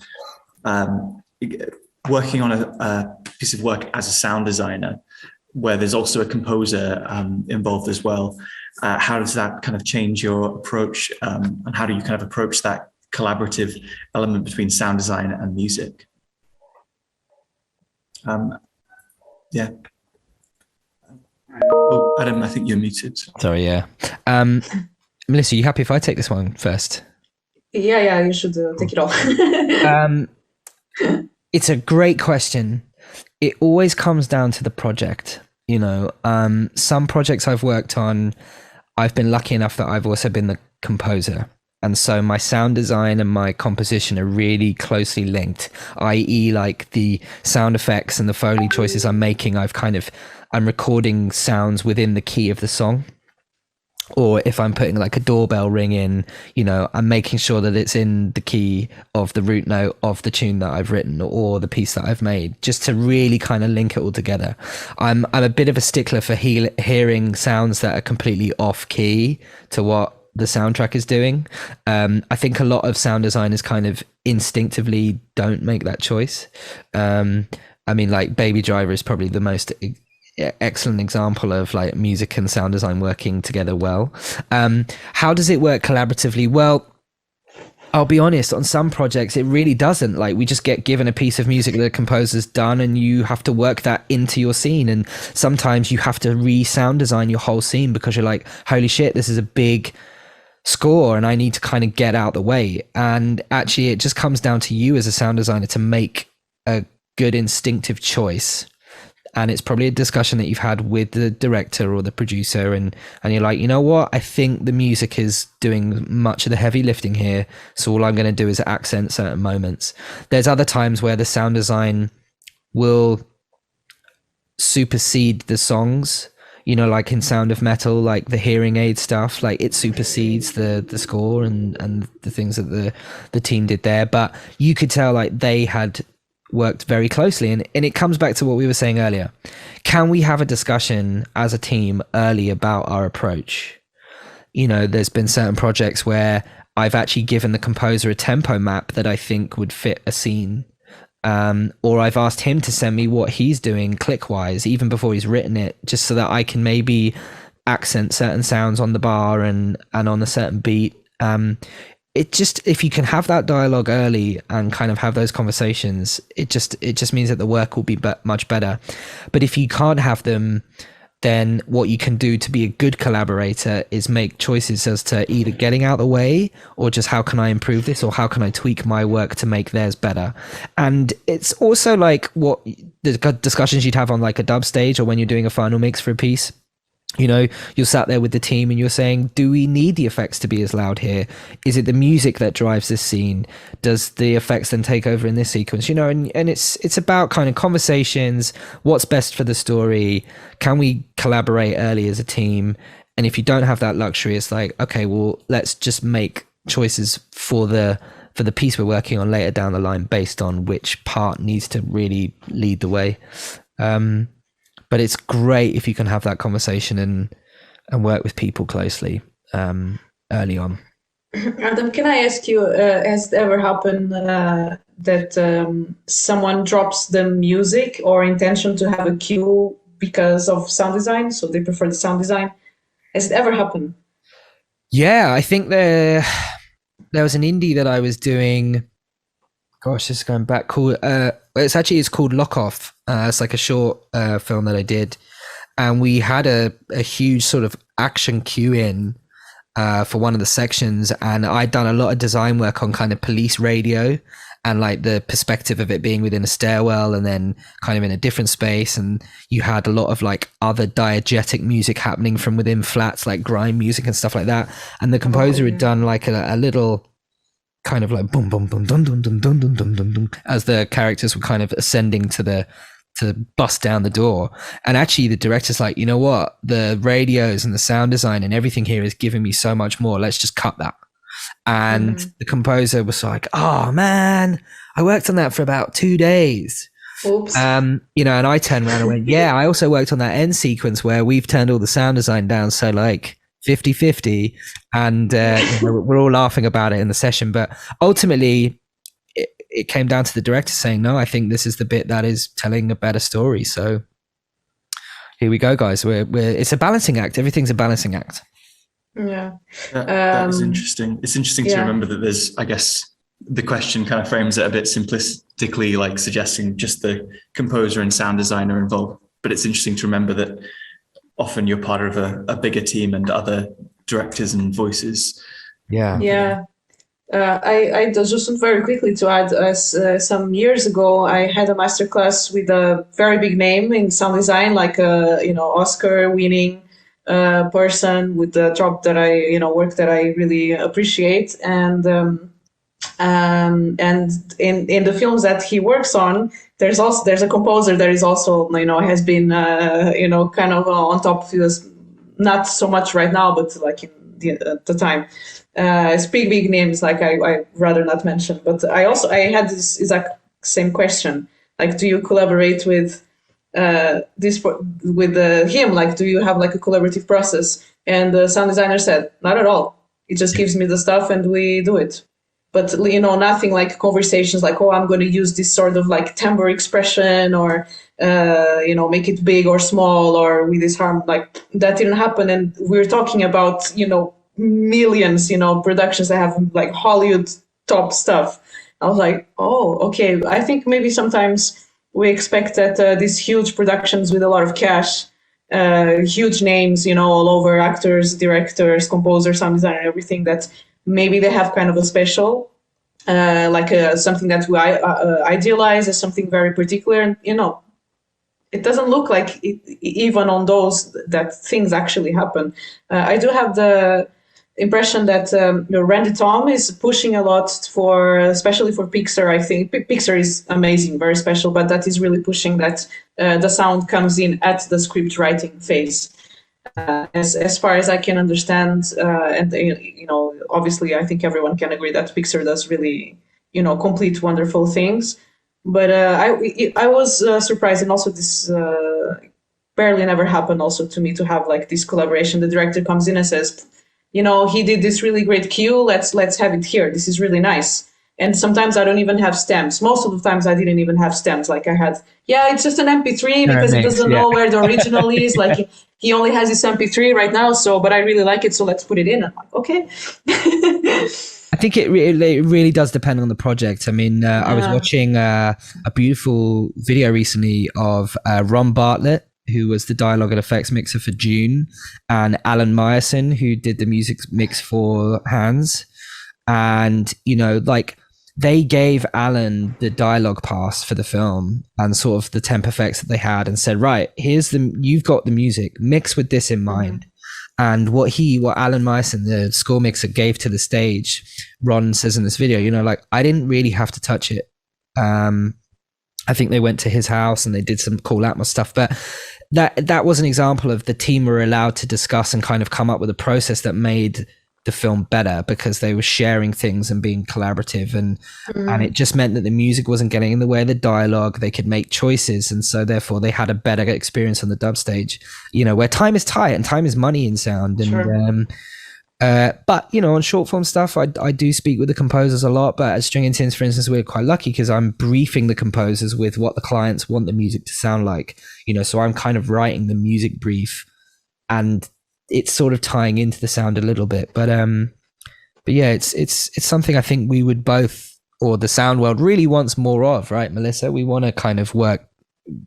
working on a piece of work as a sound designer, where there's also a composer involved as well. How does that kind of change your approach, and how do you kind of approach that collaborative element between sound design and music? Yeah. Oh, Adam, I think you're muted. Sorry, yeah. Melissa, you happy if I take this one first? Yeah, you should take it all. It's a great question. It always comes down to the project. Some projects I've worked on, I've been lucky enough that I've also been the composer. And so my sound design and my composition are really closely linked, i.e. like the sound effects and the Foley choices I'm making, I'm recording sounds within the key of the song. Or if I'm putting like a doorbell ring in, I'm making sure that it's in the key of the root note of the tune that I've written or the piece that I've made, just to really kind of link it all together. I'm a bit of a stickler for hearing sounds that are completely off key to what the soundtrack is doing. I think a lot of sound designers kind of instinctively don't make that choice. Like Baby Driver is probably the most excellent example of like music and sound design working together well. How does it work collaboratively? Well, I'll be honest, on some projects it really doesn't. Like, we just get given a piece of music that the composer's done and you have to work that into your scene, and sometimes you have to re-sound design your whole scene because you're like, holy shit, this is a big score and I need to kind of get out the way. And actually it just comes down to you as a sound designer to make a good instinctive choice. And it's probably a discussion that you've had with the director or the producer, and you're like, you know what, I think the music is doing much of the heavy lifting here, so all I'm going to do is accent certain moments. There's other times where the sound design will supersede the songs, like in Sound of Metal, like the hearing aid stuff, like it supersedes the score and the things that the team did there. But you could tell like they had worked very closely, and it comes back to what we were saying earlier. Can we have a discussion as a team early about our approach? There's been certain projects where I've actually given the composer a tempo map that I think would fit a scene, or I've asked him to send me what he's doing click wise even before he's written it, just so that I can maybe accent certain sounds on the bar and on a certain beat. If you can have that dialogue early and kind of have those conversations, it just means that the work will be much better. But if you can't have them, then what you can do to be a good collaborator is make choices as to either getting out of the way or just how can I improve this, or how can I tweak my work to make theirs better. And it's also like what the discussions you'd have on like a dub stage or when you're doing a final mix for a piece. You know, you're sat there with the team and you're saying, do we need the effects to be as loud here? Is it the music that drives this scene? Does the effects then take over in this sequence? You know, and it's about kind of conversations, what's best for the story, can we collaborate early as a team? And if you don't have that luxury, it's like, okay, well, let's just make choices for the piece we're working on later down the line based on which part needs to really lead the way. But it's great if you can have that conversation and work with people closely early on. Adam, can I ask you, has it ever happened that someone drops the music or intention to have a cue because of sound design? So they prefer the sound design. Has it ever happened? Yeah, I think there was an indie that I was doing. Gosh, this is going back. Called it's called Lock Off. It's like a short film that I did, and we had a huge sort of action cue in for one of the sections, and I'd done a lot of design work on kind of police radio and like the perspective of it being within a stairwell and then kind of in a different space, and you had a lot of like other diegetic music happening from within flats, like grime music and stuff like that, and the composer had done like a little kind of like boom boom boom dun dun dun dun dun dun dun dun as the characters were kind of ascending to bust down the door. And actually the director's like, you know what, the radios and the sound design and everything here is giving me so much more, let's just cut that. And the composer was like, oh man, I worked on that for about 2 days. Oops. You know, and I turned around and went, yeah, I also worked on that end sequence where we've turned all the sound design down, so like 50-50, and you know, we're all laughing about it in the session. But ultimately it came down to the director saying, no, I think this is the bit that is telling a better story. So here we go, guys. We're it's a balancing act. Everything's a balancing act. Yeah. That is interesting. It's interesting to remember that there's, I guess, the question kind of frames it a bit simplistically, like suggesting just the composer and sound designer involved. But it's interesting to remember that often you're part of a bigger team and other directors and voices. Yeah. I just very quickly to add, some years ago, I had a masterclass with a very big name in sound design, like a Oscar-winning person with a job that work that I really appreciate, and in the films that he works on, there's a composer that is also has been kind of on top of us, not so much right now, but like in the time. It's big names, like I rather not mention, but I had this exact same question, like, do you collaborate with him? Like, do you have like a collaborative process? And the sound designer said, not at all. He just gives me the stuff and we do it. But nothing like conversations like, oh, I'm going to use this sort of like timbre expression or make it big or small or with this harm, like that didn't happen. And we're talking about millions, productions that have like Hollywood top stuff. I was like, oh, okay. I think maybe sometimes we expect that these huge productions with a lot of cash, huge names, all over, actors, directors, composers, sound designer, everything, that maybe they have kind of a special, something that we idealize as something very particular. And, it doesn't look like it, even on those that things actually happen. I do have the impression that Randy Tom is pushing a lot for, especially for Pixar. I think Pixar is amazing, very special, but that is really pushing that the sound comes in at the script writing phase. As far as I can understand, and obviously I think everyone can agree that Pixar does really, complete wonderful things. But I was surprised, and also this barely never happened also to me, to have like this collaboration. The director comes in and says, he did this really great cue. Let's have it here. This is really nice. And sometimes I don't even have stems. Most of the times I didn't even have stems. Like I had, it's just an MP3 because it doesn't know where the original is. Like he only has this MP3 right now. So, but I really like it. So let's put it in. I'm like, okay. I think it really does depend on the project. I mean, I was watching a beautiful video recently of Ron Bartlett, who was the dialogue and effects mixer for Dune, and Alan Meyerson, who did the music mix for Hans. And, they gave Alan the dialogue pass for the film and sort of the temp effects that they had, and said, right, you've got the music, mix with this in mind. And what Alan Meissen, the score mixer, gave to the stage, Ron says in this video, you know, like, I didn't really have to touch it. I think they went to his house and they did some cool Atmos stuff, but that was an example of the team were allowed to discuss and kind of come up with a process that made the film better, because they were sharing things and being collaborative, and it just meant that the music wasn't getting in the way of the dialogue. They could make choices, and so therefore they had a better experience on the dub stage, you know, where time is tight and time is money in sound. And but you know, on short form stuff, I do speak with the composers a lot, but at String and Tins, for instance, we're quite lucky because I'm briefing the composers with what the clients want the music to sound like, you know, so I'm kind of writing the music brief, and it's sort of tying into the sound a little bit, but yeah, it's something I think we would both, or the sound world really wants more of, right, Melissa? We want to kind of work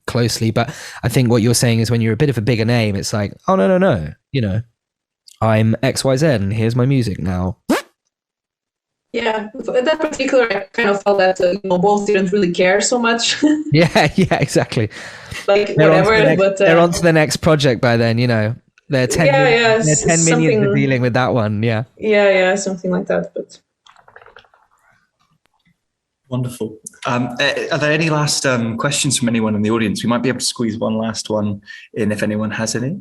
closely, but I think what you're saying is when you're a bit of a bigger name, it's like, oh no, you know, I'm XYZ and here's my music now. Yeah, in that particular, I kind of felt that you know, both didn't really care so much. yeah, exactly. Like whatever, but they're on to the next project by then, you know. They're 10 million for dealing with that one. Yeah, something like that. But wonderful. Are there any last questions from anyone in the audience? We might be able to squeeze one last one in if anyone has any.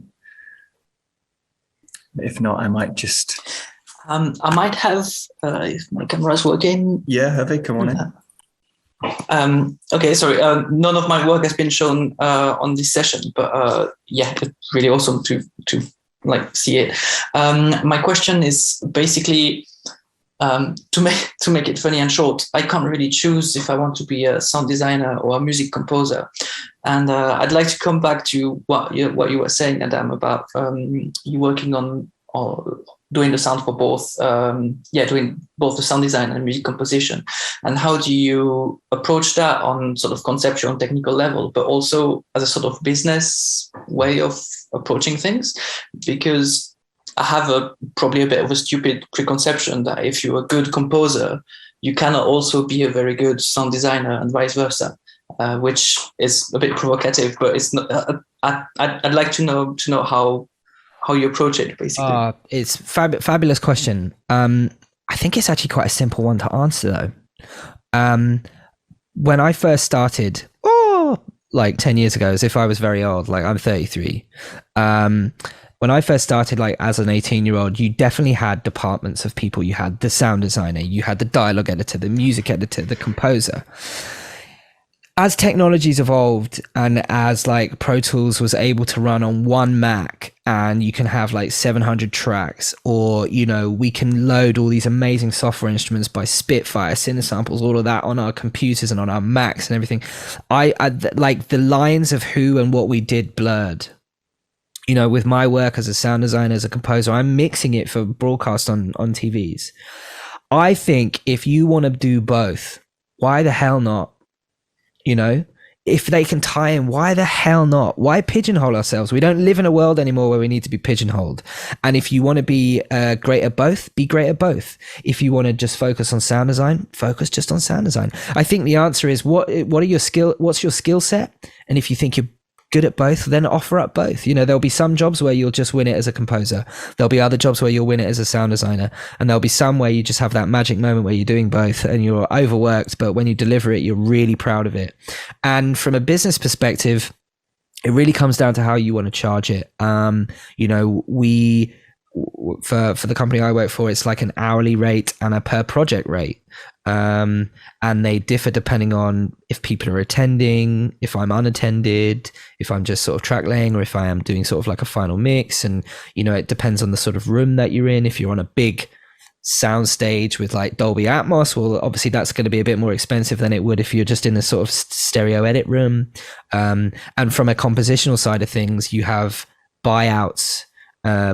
If not, I might just. I might have, if my camera's working. Yeah, Hervé, come on in. Okay, sorry. None of my work has been shown on this session, but yeah, it's really awesome to like see it. My question is basically to make it funny and short. I can't really choose if I want to be a sound designer or a music composer, and I'd like to come back to what you were saying, Adam, about you working on or doing the sound for both, doing both the sound design and music composition. And how do you approach that on sort of conceptual and technical level, but also as a sort of business way of approaching things? Because I have probably a bit of a stupid preconception that if you're a good composer, you cannot also be a very good sound designer and vice versa, which is a bit provocative, but it's not, I'd like to know how you approach it, basically. It's fabulous question. I think it's actually quite a simple one to answer, though. When I first started, like 10 years ago, as if I was very old, like I'm 33. When I first started, like as an 18-year-old, you definitely had departments of people. You had the sound designer, you had the dialogue editor, the music editor, the composer. As technologies evolved and as like Pro Tools was able to run on one Mac and you can have like 700 tracks, or, you know, we can load all these amazing software instruments by Spitfire, Cinesamples, all of that on our computers and on our Macs and everything. I like the lines of who and what we did blurred. You know, with my work as a sound designer, as a composer, I'm mixing it for broadcast on TVs. I think if you want to do both, why the hell not? You know, if they can tie in, why the hell not? Why pigeonhole ourselves? We don't live in a world anymore where we need to be pigeonholed. And if you want to be great at both, be great at both. If you want to just focus on sound design, focus just on sound design. I think the answer is what's your skill set? And if you think you're good at both, then offer up both. You know, there'll be some jobs where you'll just win it as a composer. There'll be other jobs where you'll win it as a sound designer. And there'll be some where you just have that magic moment where you're doing both and you're overworked, but when you deliver it, you're really proud of it. And from a business perspective, it really comes down to how you want to charge it. You know, for the company I work for, it's like an hourly rate and a per project rate. And they differ depending on if people are attending, if I'm unattended, if I'm just sort of track laying, or if I am doing sort of like a final mix. And, you know, it depends on the sort of room that you're in. If you're on a big sound stage with like Dolby Atmos, well, obviously that's going to be a bit more expensive than it would if you're just in a sort of stereo edit room. And from a compositional side of things, you have buyouts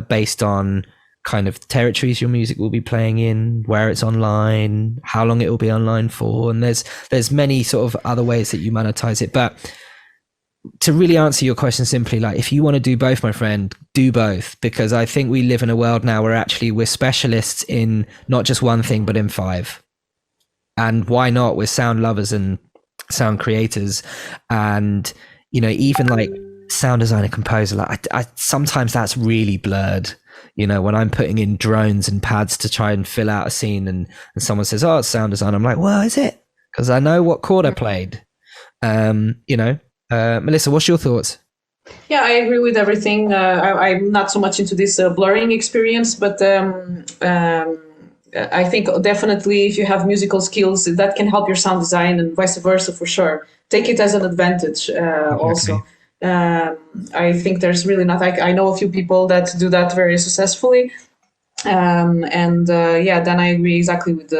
based on kind of territories your music will be playing in, where it's online, how long it will be online for, and there's many sort of other ways that you monetize it. But to really answer your question simply, like if you want to do both, my friend, do both, because I think we live in a world now where actually we're specialists in not just one thing but in five. and why not? We're sound lovers and sound creators, and even like sound designer, composer, like I sometimes that's really blurred. When I'm putting in drones and pads to try and fill out a scene, and someone says, "Oh, it's sound design," I'm like, "Well, is it?" Because I know what chord I played. Melissa, what's your thoughts? Yeah, I agree with everything. I'm not so much into this blurring experience, but I think definitely if you have musical skills, that can help your sound design, and vice versa for sure. Take it as an advantage also. I think there's really not, I know a few people that do that very successfully. Then I agree exactly with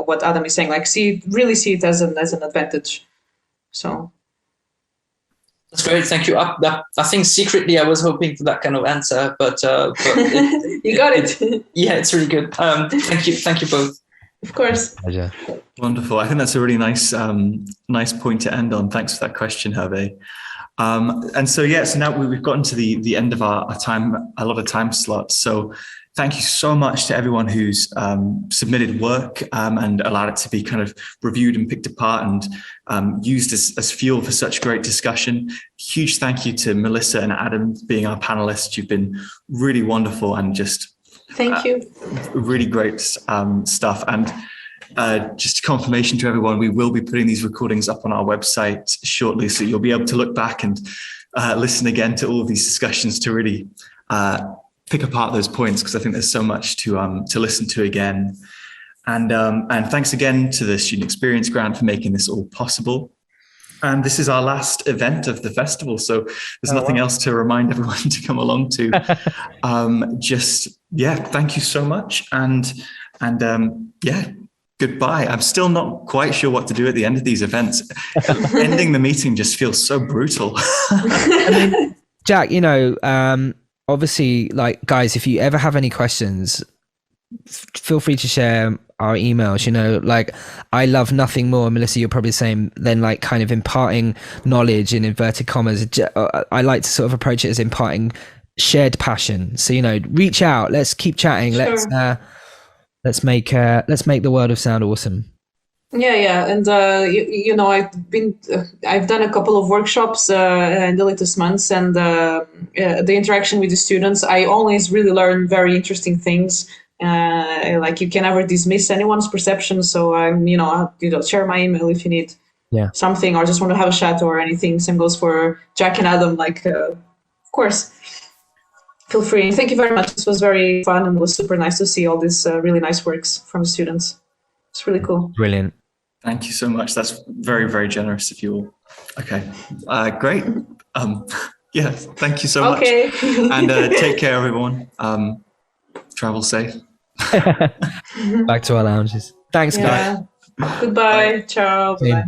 what Adam is saying. Like, really see it as an advantage. So. That's great, thank you. I think secretly I was hoping for that kind of answer, but you got it. Yeah, it's really good. Thank you both. Of course. Pleasure. Wonderful. I think that's a really nice point to end on. Thanks for that question, Hervé. So now we've gotten to the end of our time, a lot of time slots. So thank you so much to everyone who's submitted work and allowed it to be kind of reviewed and picked apart and used as fuel for such great discussion. Huge thank you to Melissa and Adam being our panelists. You've been really wonderful and just thank you. Really great stuff. And just confirmation to everyone, we will be putting these recordings up on our website shortly, so you'll be able to look back and listen again to all of these discussions to really pick apart those points, because I think there's so much to listen to again. And thanks again to the Student Experience Grant for making this all possible. And this is our last event of the festival, so there's nothing else to remind everyone to come along to. Thank you so much, and goodbye. I'm still not quite sure what to do at the end of these events. Ending the meeting just feels so brutal. I mean, Jack, obviously, like, guys, if you ever have any questions, feel free to share our emails. Like, I love nothing more, Melissa, you're probably the same, than like kind of imparting knowledge in inverted commas. I like to sort of approach it as imparting shared passion. So, reach out, let's keep chatting. Sure. Let's make the world of sound awesome. Yeah, and I've done a couple of workshops in the latest months, and the interaction with the students, I always really learn very interesting things. Like, you can never dismiss anyone's perception. So I'm, share my email if you need something, or just want to have a chat or anything. Same goes for Jack and Adam. Like, of course. Feel free. Thank you very much. This was very fun, and it was super nice to see all these really nice works from the students. It's really cool. Brilliant. Thank you so much. That's very, very generous of you all. Okay, great. Thank you so much. Okay. And take care, everyone. Travel safe. Back to our lounges. Thanks, guys. Goodbye. Ciao. Bye.